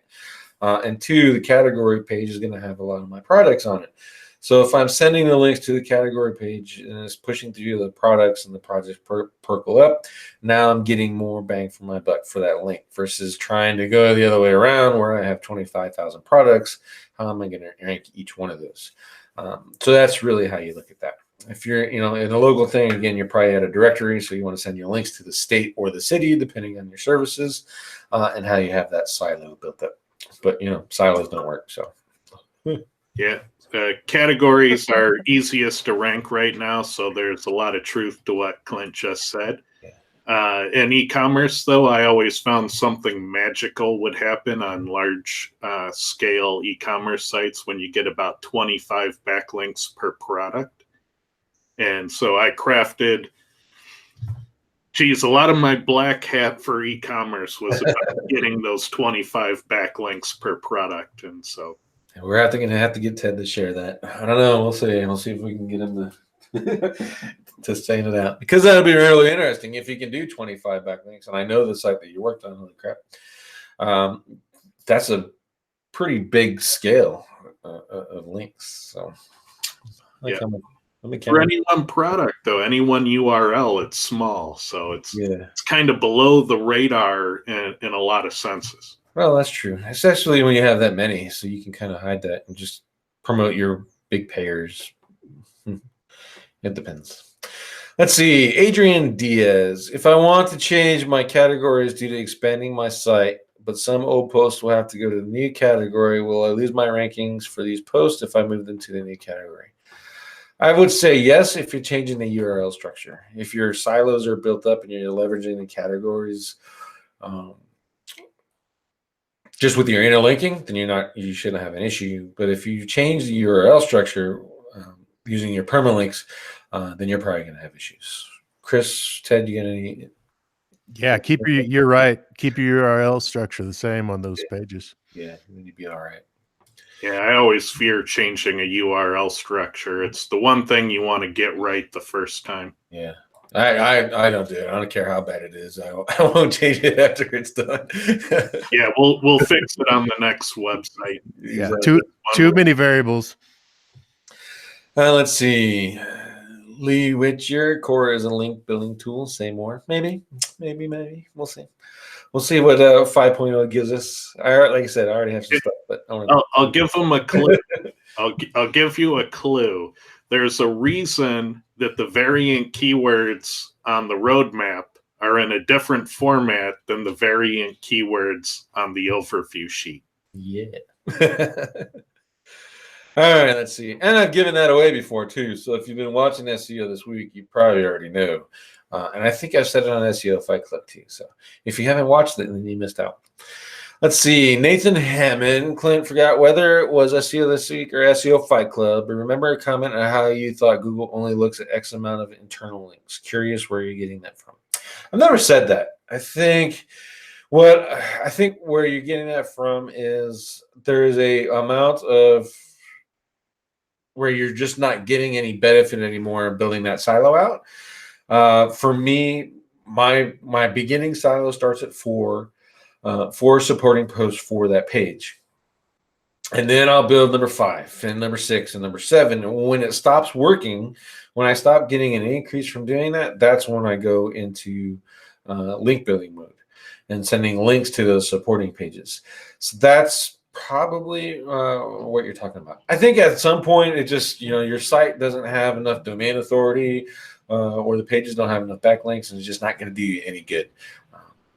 And two, the category page is going to have a lot of my products on it. So if I'm sending the links to the category page and it's pushing through the products and the projects percolate up, now I'm getting more bang for my buck for that link versus trying to go the other way around where I have 25,000 products. How am I going to rank each one of those? So that's really how you look at that. If you're, in a local thing, again, you're probably at a directory, so you want to send your links to the state or the city, depending on your services and how you have that silo built up. But, silos don't work, so. Yeah. Categories are easiest to rank right now, so there's a lot of truth to what Clint just said. In e-commerce, though, I always found something magical would happen on large scale e-commerce sites when you get about 25 backlinks per product. And so I crafted, a lot of my black hat for e-commerce was about getting those 25 backlinks per product. And so we're going to have to get Ted to share that. I don't know. We'll see. We'll see if we can get him to saying it out, because that'll be really interesting if you can do 25 backlinks. And I know the site that you worked on. Holy crap! That's a pretty big scale of links. So for any one product, though, any one URL, it's small, so it's kind of below the radar in a lot of senses. Well, that's true, especially when you have that many, so you can kind of hide that and just promote your big payers. It depends. Let's see. Adrian Diaz. If I want to change my categories due to expanding my site, but some old posts will have to go to the new category, will I lose my rankings for these posts if I move them to the new category? I would say yes if you're changing the URL structure. If your silos are built up and you're leveraging the categories just with your interlinking, then you shouldn't have an issue. But if you change the URL structure using your permalinks, then you're probably going to have issues. Chris, Ted, you got any? Yeah, you're right. Keep your URL structure the same on those pages. Yeah, you'd be all right. Yeah, I always fear changing a URL structure. It's the one thing you want to get right the first time. Yeah. I don't do it. I don't care how bad it is. I won't change it after it's done. Yeah, we'll fix it on the next website. Yeah, too many variables. Let's see. Lee Whittier, Core is a link building tool. Say more. Maybe. We'll see. We'll see what 5.0 gives us. Like I said, I already have some stuff, but I'll give them a clue. I'll give you a clue. There's a reason that the variant keywords on the roadmap are in a different format than the variant keywords on the overview sheet. Yeah. All right, let's see. And I've given that away before too. So if you've been watching SEO this week, you probably already know. And I think I've said it on SEO Fight Club too. So if you haven't watched it, then you missed out. Let's see. Nathan Hammond, Clint forgot whether it was SEO This Week or SEO Fight Club. But remember a comment on how you thought Google only looks at X amount of internal links. Curious where you're getting that from. I've never said that. I think where you're getting that from is there is a amount of where you're just not getting any benefit anymore in building that silo out. For me, my beginning silo starts at 4 supporting posts for that page. And then I'll build number 5 and number 6 and number 7. And when it stops working, when I stop getting an increase from doing that, that's when I go into link building mode and sending links to those supporting pages. So that's probably what you're talking about. I think at some point it just, your site doesn't have enough domain authority or the pages don't have enough backlinks and it's just not going to do you any good.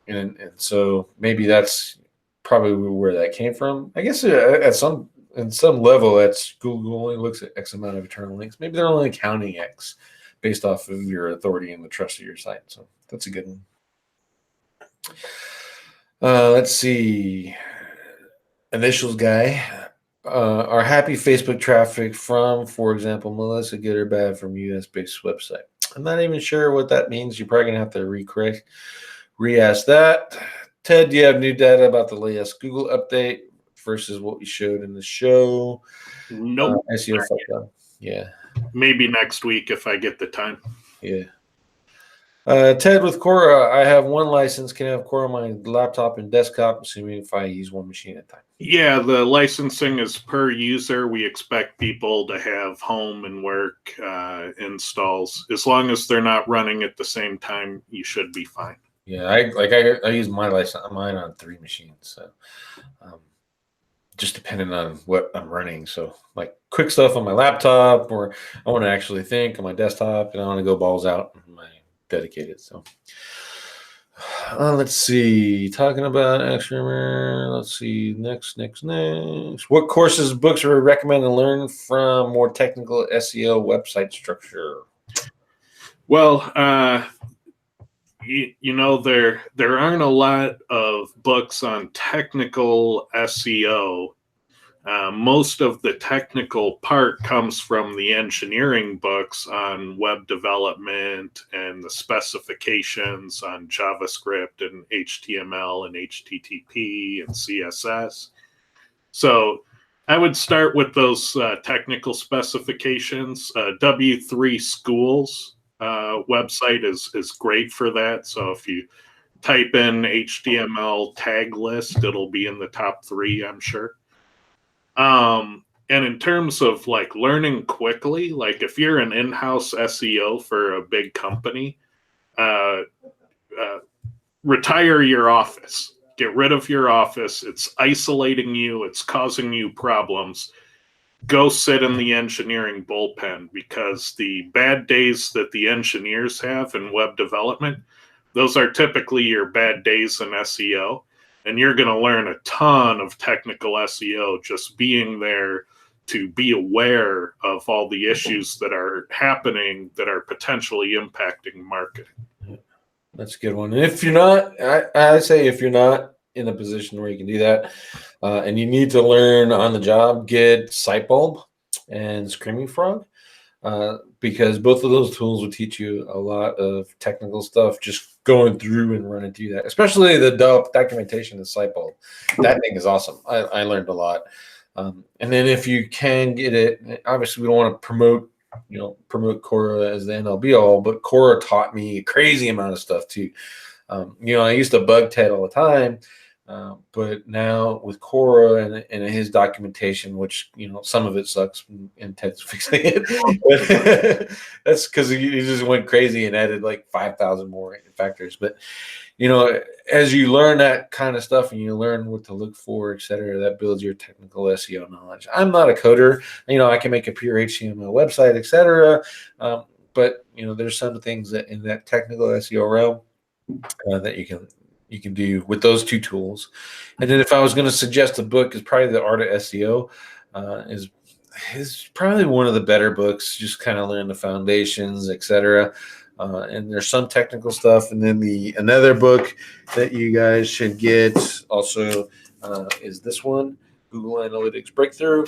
And so maybe that's probably where that came from. I guess in some level, that's Google only looks at X amount of internal links. Maybe they're only counting X based off of your authority and the trust of your site. So that's a good one. Let's see. Initials guy. Are happy Facebook traffic from, for example, Melissa, good or bad from US-based website? I'm not even sure what that means. You're probably going to have to re-ask that. Ted, do you have new data about the latest Google update versus what we showed in the show? Nope. SEO yeah. Maybe next week if I get the time. Yeah. Ted, with Quora, I have one license. Can I have Quora on my laptop and desktop, assuming if I use one machine at a time? Yeah, the licensing is per user. We expect people to have home and work installs. As long as they're not running at the same time, you should be fine. Yeah, I use mine on 3 machines, so just depending on what I'm running. So like quick stuff on my laptop, or I want to actually think on my desktop, and I want to go balls out on my dedicated. So let's see. Talking about extra. Let's see. Next. What courses, books are recommend to learn from more technical SEO website structure? Well, there aren't a lot of books on technical SEO. Most of the technical part comes from the engineering books on web development and the specifications on JavaScript and HTML and HTTP and CSS. So I would start with those technical specifications. W3 Schools website is great for that. So if you type in HTML tag list, it'll be in the top 3, I'm sure. And in terms of like learning quickly, like if you're an in-house SEO for a big company, retire your office. Get rid of your office. It's isolating you. It's causing you problems. go sit in the engineering bullpen, because the bad days that the engineers have in web development, those are typically your bad days in SEO. And you're going to learn a ton of technical SEO just being there to be aware of all the issues that are happening that are potentially impacting marketing. That's a good one. And if you're not, I say if you're not in a position where you can do that, and you need to learn on the job, get Sitebulb and Screaming Frog, because both of those tools will teach you a lot of technical stuff just going through and running through that, especially the documentation of Sitebulb. That thing is awesome. I learned a lot. And then if you can get it, obviously we don't want to promote Quora as the end all be all, but Quora taught me a crazy amount of stuff too. I used to bug Ted all the time, but now with Quora and his documentation, which some of it sucks and Ted's fixing it, that's because he just went crazy and added like 5,000 more factors. But as you learn that kind of stuff and you learn what to look for, et cetera, that builds your technical SEO knowledge. I'm not a coder. I can make a pure HTML website, et cetera. But there's some things that in that technical SEO realm that you can do with those two tools. And then if I was going to suggest a book, is probably The Art of SEO. Is probably one of the better books, just kind of learn the foundations, et cetera. And there's some technical stuff. And then another book that you guys should get also is this one, Google Analytics Breakthrough.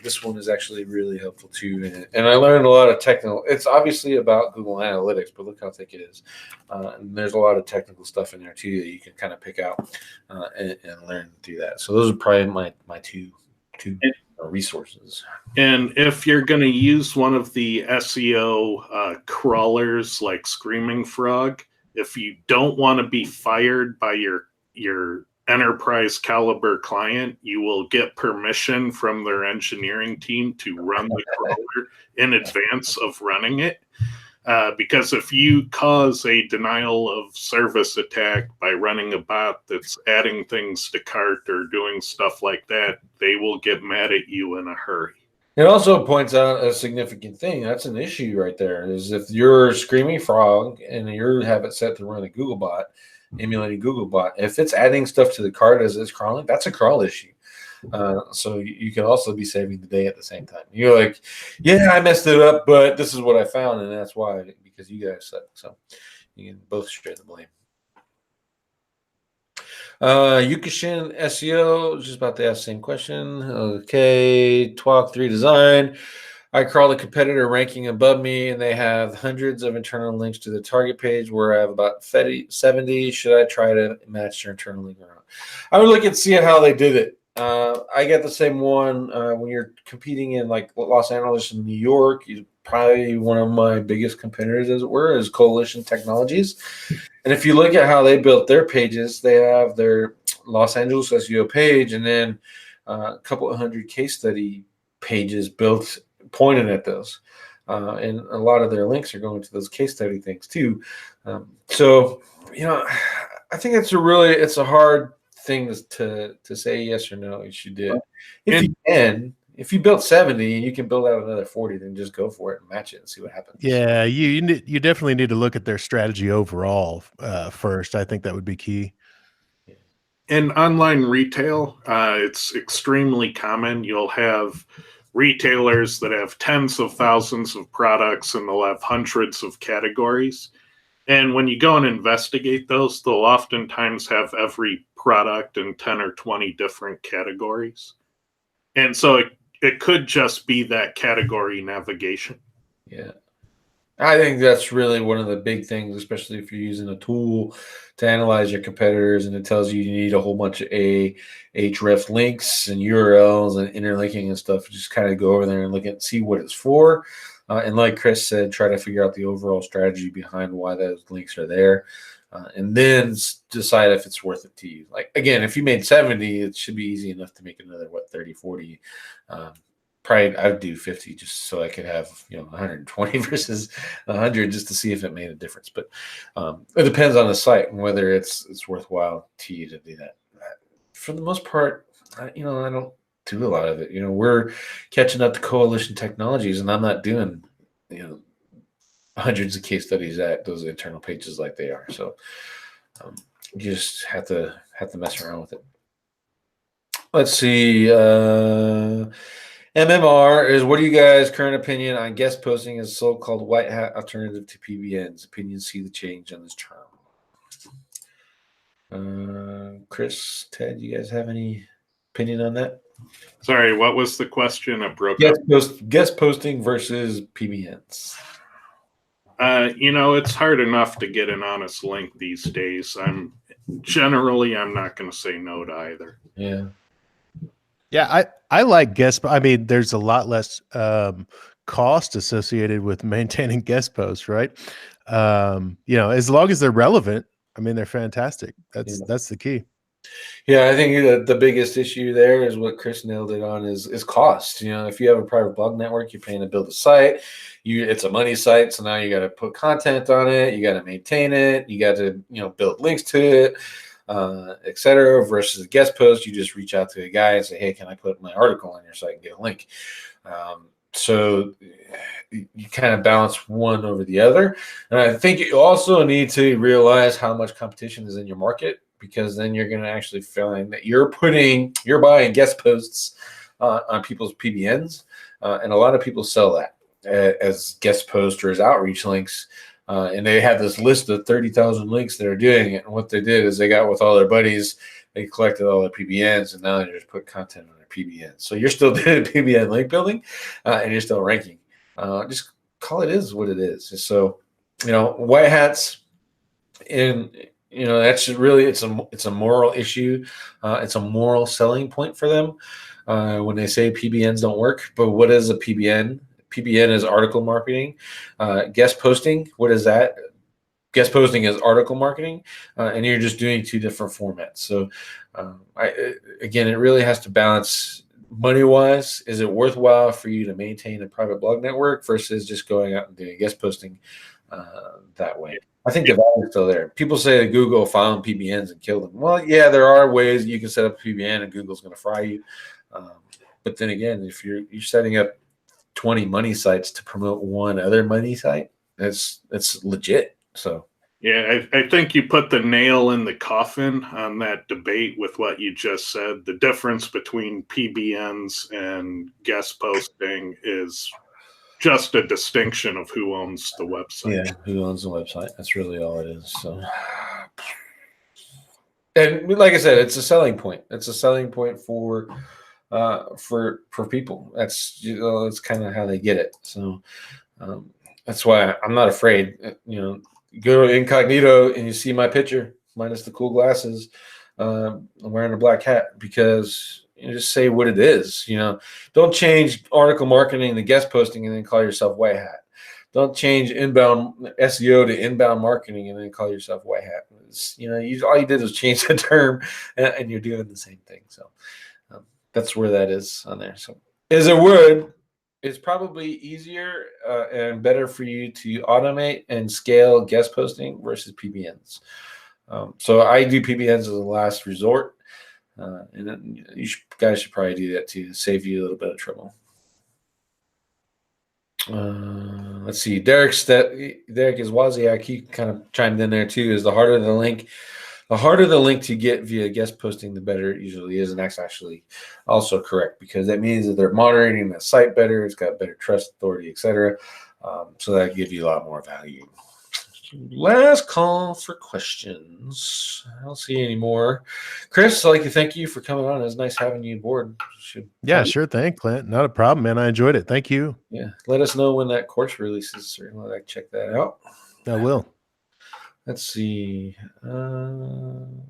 This one is actually really helpful too. And I learned a lot of technical. It's obviously about Google Analytics, but look how thick it is. And there's a lot of technical stuff in there too that you can kind of pick out and learn through that. So those are probably my two resources. And if you're going to use one of the SEO crawlers like Screaming Frog, if you don't want to be fired by your enterprise caliber client, you will get permission from their engineering team to run the crawler in advance of running it. Because if you cause a denial of service attack by running a bot that's adding things to cart or doing stuff like that, they will get mad at you in a hurry. It also points out a significant thing. That's an issue right there, is if you're Screaming Frog and you have it set to run a Google bot, emulating Google bot, if it's adding stuff to the cart as it's crawling, that's a crawl issue. So you can also be saving the day at the same time. You're like, yeah, I messed it up, but this is what I found, and that's why, because you guys suck. So you can both share the blame. Yukishin SEO, just about to ask the same question. Okay, Twalk 3 Design. I crawl the competitor ranking above me, and they have hundreds of internal links to the target page where I have about 70. Should I try to match their internal link around? I would look and see how they did it. I get the same one when you're competing in like Los Angeles and New York. Probably one of my biggest competitors, as it were, is Coalition Technologies. And if you look at how they built their pages, they have their Los Angeles SEO page and then a couple of hundred case study pages built pointed at those. And a lot of their links are going to those case study things too. So, I think it's a hard thing to say yes or no. You should do it. If you built 70 and you can build out another 40, then just go for it and match it and see what happens. Yeah, you definitely need to look at their strategy overall first. I think that would be key. In online retail, it's extremely common. You'll have retailers that have tens of thousands of products and they'll have hundreds of categories. And when you go and investigate those, they'll oftentimes have every product in 10 or 20 different categories. And so it could just be that category navigation. Yeah. I think that's really one of the big things, especially if you're using a tool to analyze your competitors and it tells you need a whole bunch of href links and URLs and interlinking and stuff. Just kind of go over there and look and see what it's for. And like Chris said, try to figure out the overall strategy behind why those links are there. And then decide if it's worth it to you. Like, again, if you made 70, it should be easy enough to make another, 30, 40. Probably I'd do 50 just so I could have, 120 versus 100 just to see if it made a difference. But it depends on the site and whether it's worthwhile to you to do that. For the most part, I don't do a lot of it. We're catching up to coalition technologies, and I'm not doing, hundreds of case studies at those internal pages like they are. So you just have to mess around with it. Let's see. MMR is, what are you guys' current opinion on guest posting as so-called white hat alternative to PBNs? Opinions see the change on this term. Chris, Ted, you guys have any opinion on that? Sorry, what was the question? I broke up. Guest posting versus PBNs. It's hard enough to get an honest link these days. I'm not going to say no to either. Yeah. Yeah, I like guest. I mean, there's a lot less cost associated with maintaining guest posts, right? As long as they're relevant, I mean, they're fantastic. That's the key. Yeah, I think the biggest issue there is what Chris nailed it on is cost. If you have a private blog network, you're paying to build a site. It's a money site, so now you got to put content on it. You got to maintain it. You got to build links to it, etc. Versus a guest post, you just reach out to a guy and say, "Hey, can I put my article on your site and get a link?" So you kind of balance one over the other. And I think you also need to realize how much competition is in your market, because then you're going to actually find that you're buying guest posts on people's PBNs. And a lot of people sell that as guest posts or as outreach links. And they have this list of 30,000 links that are doing it. And what they did is they got with all their buddies, they collected all their PBNs, and now they just put content on their PBNs. So you're still doing PBN link building, and you're still ranking. Just call it is what it is. So, white hats, and that's really it's a moral issue. It's a moral selling point for them when they say PBNs don't work. But what is a PBN? PBN is article marketing. Guest posting, what is that? Guest posting is article marketing, and you're just doing two different formats. So, again, it really has to balance money-wise. Is it worthwhile for you to maintain a private blog network versus just going out and doing guest posting that way? I think the value is still there. People say that Google found PBNs and killed them. Well, yeah, there are ways you can set up a PBN and Google's going to fry you. But then again, if you're setting up 20 money sites to promote one other money site, that's legit. So yeah, I think you put the nail in the coffin on that debate with what you just said. The difference between PBNs and guest posting is just a distinction of who owns the website. Yeah, who owns the website. That's really all it is. So, and like I said, it's a selling point. It's a selling point for people. That's that's kind of how they get it. So that's why I'm not afraid. Go to incognito and you see my picture minus the cool glasses. I'm wearing a black hat because just say what it is. Don't change article marketing to guest posting and then call yourself white hat. Don't change inbound SEO to inbound marketing and then call yourself white hat. All you did was change the term, and you're doing the same thing. So that's where that is on there. So it's probably easier and better for you to automate and scale guest posting versus PBNs. So I do PBNs as a last resort, and then guys should probably do that to save you a little bit of trouble. Let's see. Derek is Wozniak. He kind of chimed in there too. Is the harder the link to get via guest posting, the better it usually is. And that's actually also correct, because that means that they're moderating the site better. It's got better trust, authority, etc. So that gives you a lot more value. Last call for questions. I don't see any more. Chris, I'd like to thank you for coming on. It was nice having you aboard. Sure thing, Clint. Not a problem, man. I enjoyed it. Thank you. Yeah. Let us know when that course releases, or let I check that out. I will. Let's see. And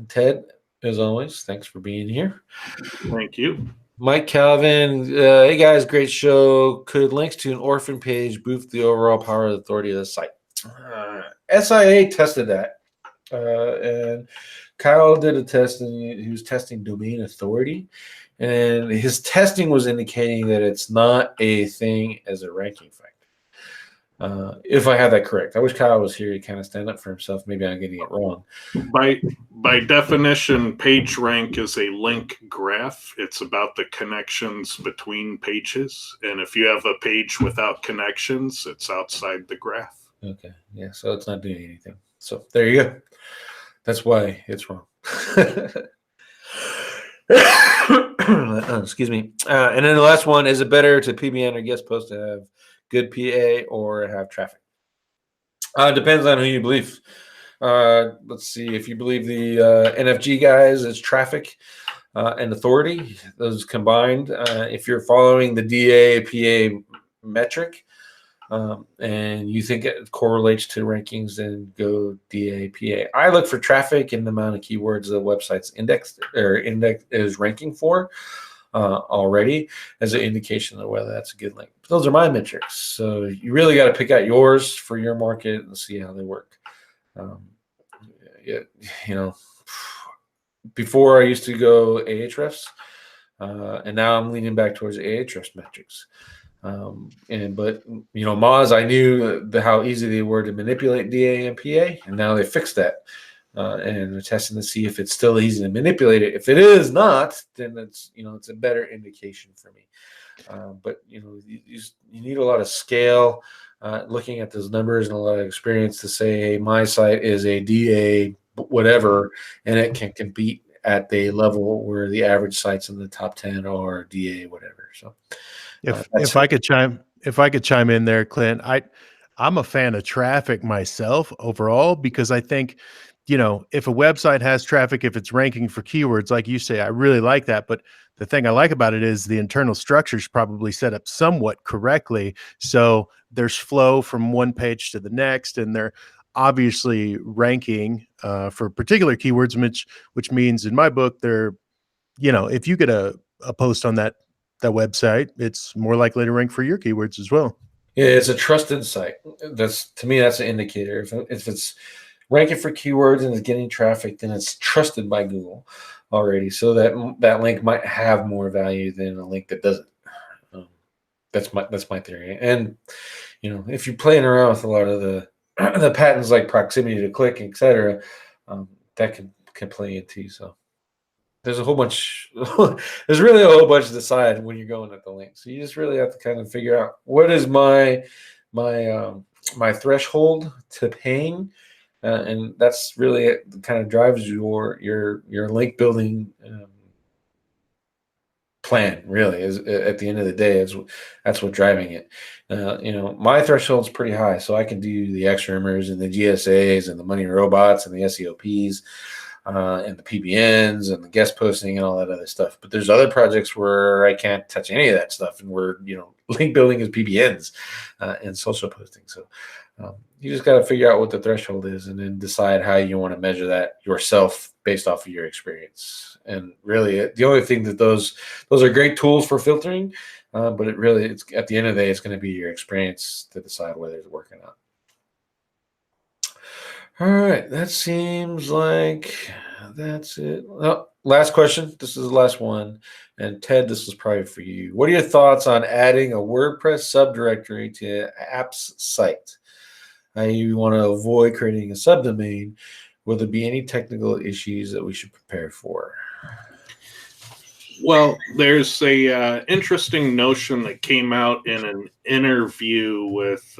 Ted, as always, thanks for being here. Thank you. Mike Calvin, hey guys, great show. Could links to an orphan page boost the overall power of authority of the site? SIA tested that. And Kyle did a test, and he was testing domain authority. And his testing was indicating that it's not a thing as a ranking factor. If I had that correct. I wish Kyle was here to kind of stand up for himself. Maybe I'm getting it wrong. By definition, PageRank is a link graph. It's about the connections between pages. And if you have a page without connections, it's outside the graph. Okay. Yeah. So it's not doing anything. So there you go. That's why it's wrong. Excuse me. And then the last one, is it better to PBN or guest post to have good PA or have traffic? Depends on who you believe. Let's see. If you believe the NFG guys, it's traffic and authority. Those combined. If you're following the DA PA metric, and you think it correlates to rankings, then go DAPA. I look for traffic and the amount of keywords the website's index is ranking for already as an indication of whether that's a good link. But those are my metrics. So you really got to pick out yours for your market and see how they work. Before I used to go Ahrefs, and now I'm leaning back towards Ahrefs metrics. But Moz, I knew how easy they were to manipulate DA and PA, and now they fixed that. And we're testing to see if it's still easy to manipulate it. If it is not, then it's a better indication for me. But you need a lot of scale, looking at those numbers and a lot of experience to say, hey, my site is a DA whatever, and it can compete at the level where the average sites in the top 10 are DA whatever. So if I could chime in there, Clint, I'm a fan of traffic myself overall, because I think, if a website has traffic, if it's ranking for keywords, like you say, I really like that. But the thing I like about it is the internal structure is probably set up somewhat correctly. So there's flow from one page to the next, and they're obviously ranking for particular keywords, which means in my book, they're, if you get a post on that website, it's more likely to rank for your keywords as well. Yeah, it's a trusted site. To me, that's an indicator. If it's ranking for keywords and it's getting traffic, then it's trusted by Google already. So that link might have more value than a link that doesn't. That's my theory. And if you're playing around with a lot of the patterns like proximity to click, etc., that can play into. So there's a whole bunch. There's really a whole bunch to decide when you're going at the link. So you just really have to kind of figure out what is my threshold to paying. And that's really it, kind of drives your link building plan. Really, is at the end of the day, that's what's driving it. My threshold's pretty high, so I can do the XRMers and the GSAs and the money robots and the SEOPs and the PBNs and the guest posting and all that other stuff. But there's other projects where I can't touch any of that stuff, and where link building is PBNs and social posting. So you just got to figure out what the threshold is, and then decide how you want to measure that yourself based off of your experience. And really, the only thing that those are great tools for filtering, but it's at the end of the day, it's going to be your experience to decide whether it's working out. All right, that seems like that's it. Oh, last question. This is the last one. And Ted, this was probably for you. What are your thoughts on adding a WordPress subdirectory to app's site? You want to avoid creating a subdomain. Will there be any technical issues that we should prepare for? Well, there's a interesting notion that came out in an interview with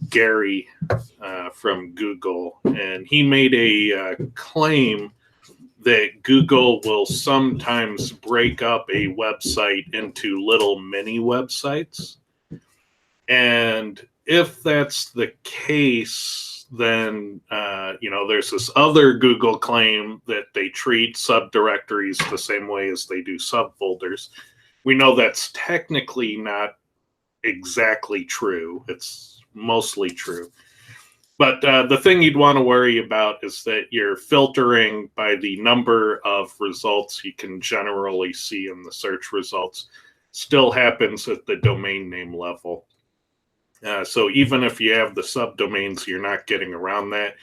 Gary from Google, and he made a claim that Google will sometimes break up a website into little mini websites. And if that's the case, then there's this other Google claim that they treat subdirectories the same way as they do subfolders. We know that's technically not exactly true. It's mostly true. But the thing you'd want to worry about is that you're filtering by the number of results you can generally see in the search results. Still happens at the domain name level. So even if you have the subdomains, you're not getting around that.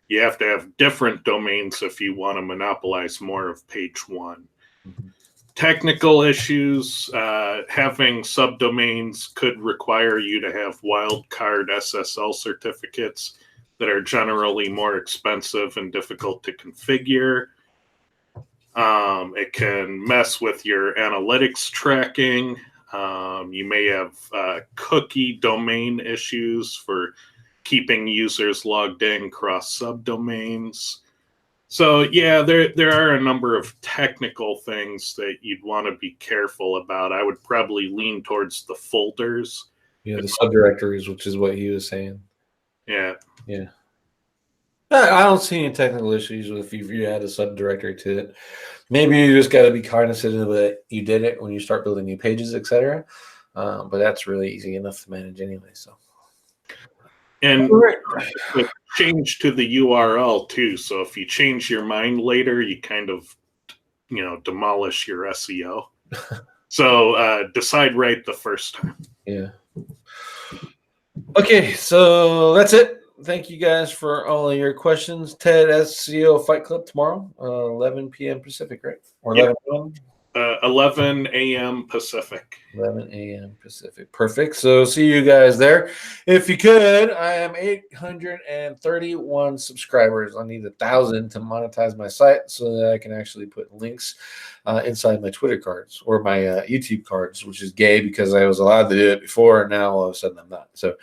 You have to have different domains if you want to monopolize more of page one. Mm-hmm. Technical issues, having subdomains could require you to have wildcard SSL certificates that are generally more expensive and difficult to configure. It can mess with your analytics tracking. You may have cookie domain issues for keeping users logged in cross subdomains. So yeah, there are a number of technical things that you'd want to be careful about. I would probably lean towards the folders. Yeah, the subdirectories, which is what he was saying. Yeah. Yeah. I don't see any technical issues with if you add a subdirectory to it. Maybe you just got to be cognizant of that you did it when you start building new pages, etc. But that's really easy enough to manage anyway. So, and change to the URL too. So if you change your mind later, you kind of, demolish your SEO. So decide right the first time. Yeah. Okay, so that's it. Thank you guys for all of your questions. Ted, SEO Fight Club tomorrow, 11 p.m. Pacific, right? Or 11 p.m.? 11 a.m. Pacific. 11 a.m. Pacific. Perfect. So see you guys there. If you could, I am 831 subscribers. I need 1,000 to monetize my site so that I can actually put links inside my Twitter cards or my YouTube cards, which is gay because I was allowed to do it before, and now all of a sudden I'm not. So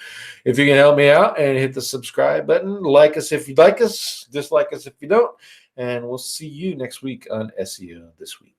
if you can help me out and hit the subscribe button, like us if you like us, dislike us if you don't, and we'll see you next week on SEO This Week.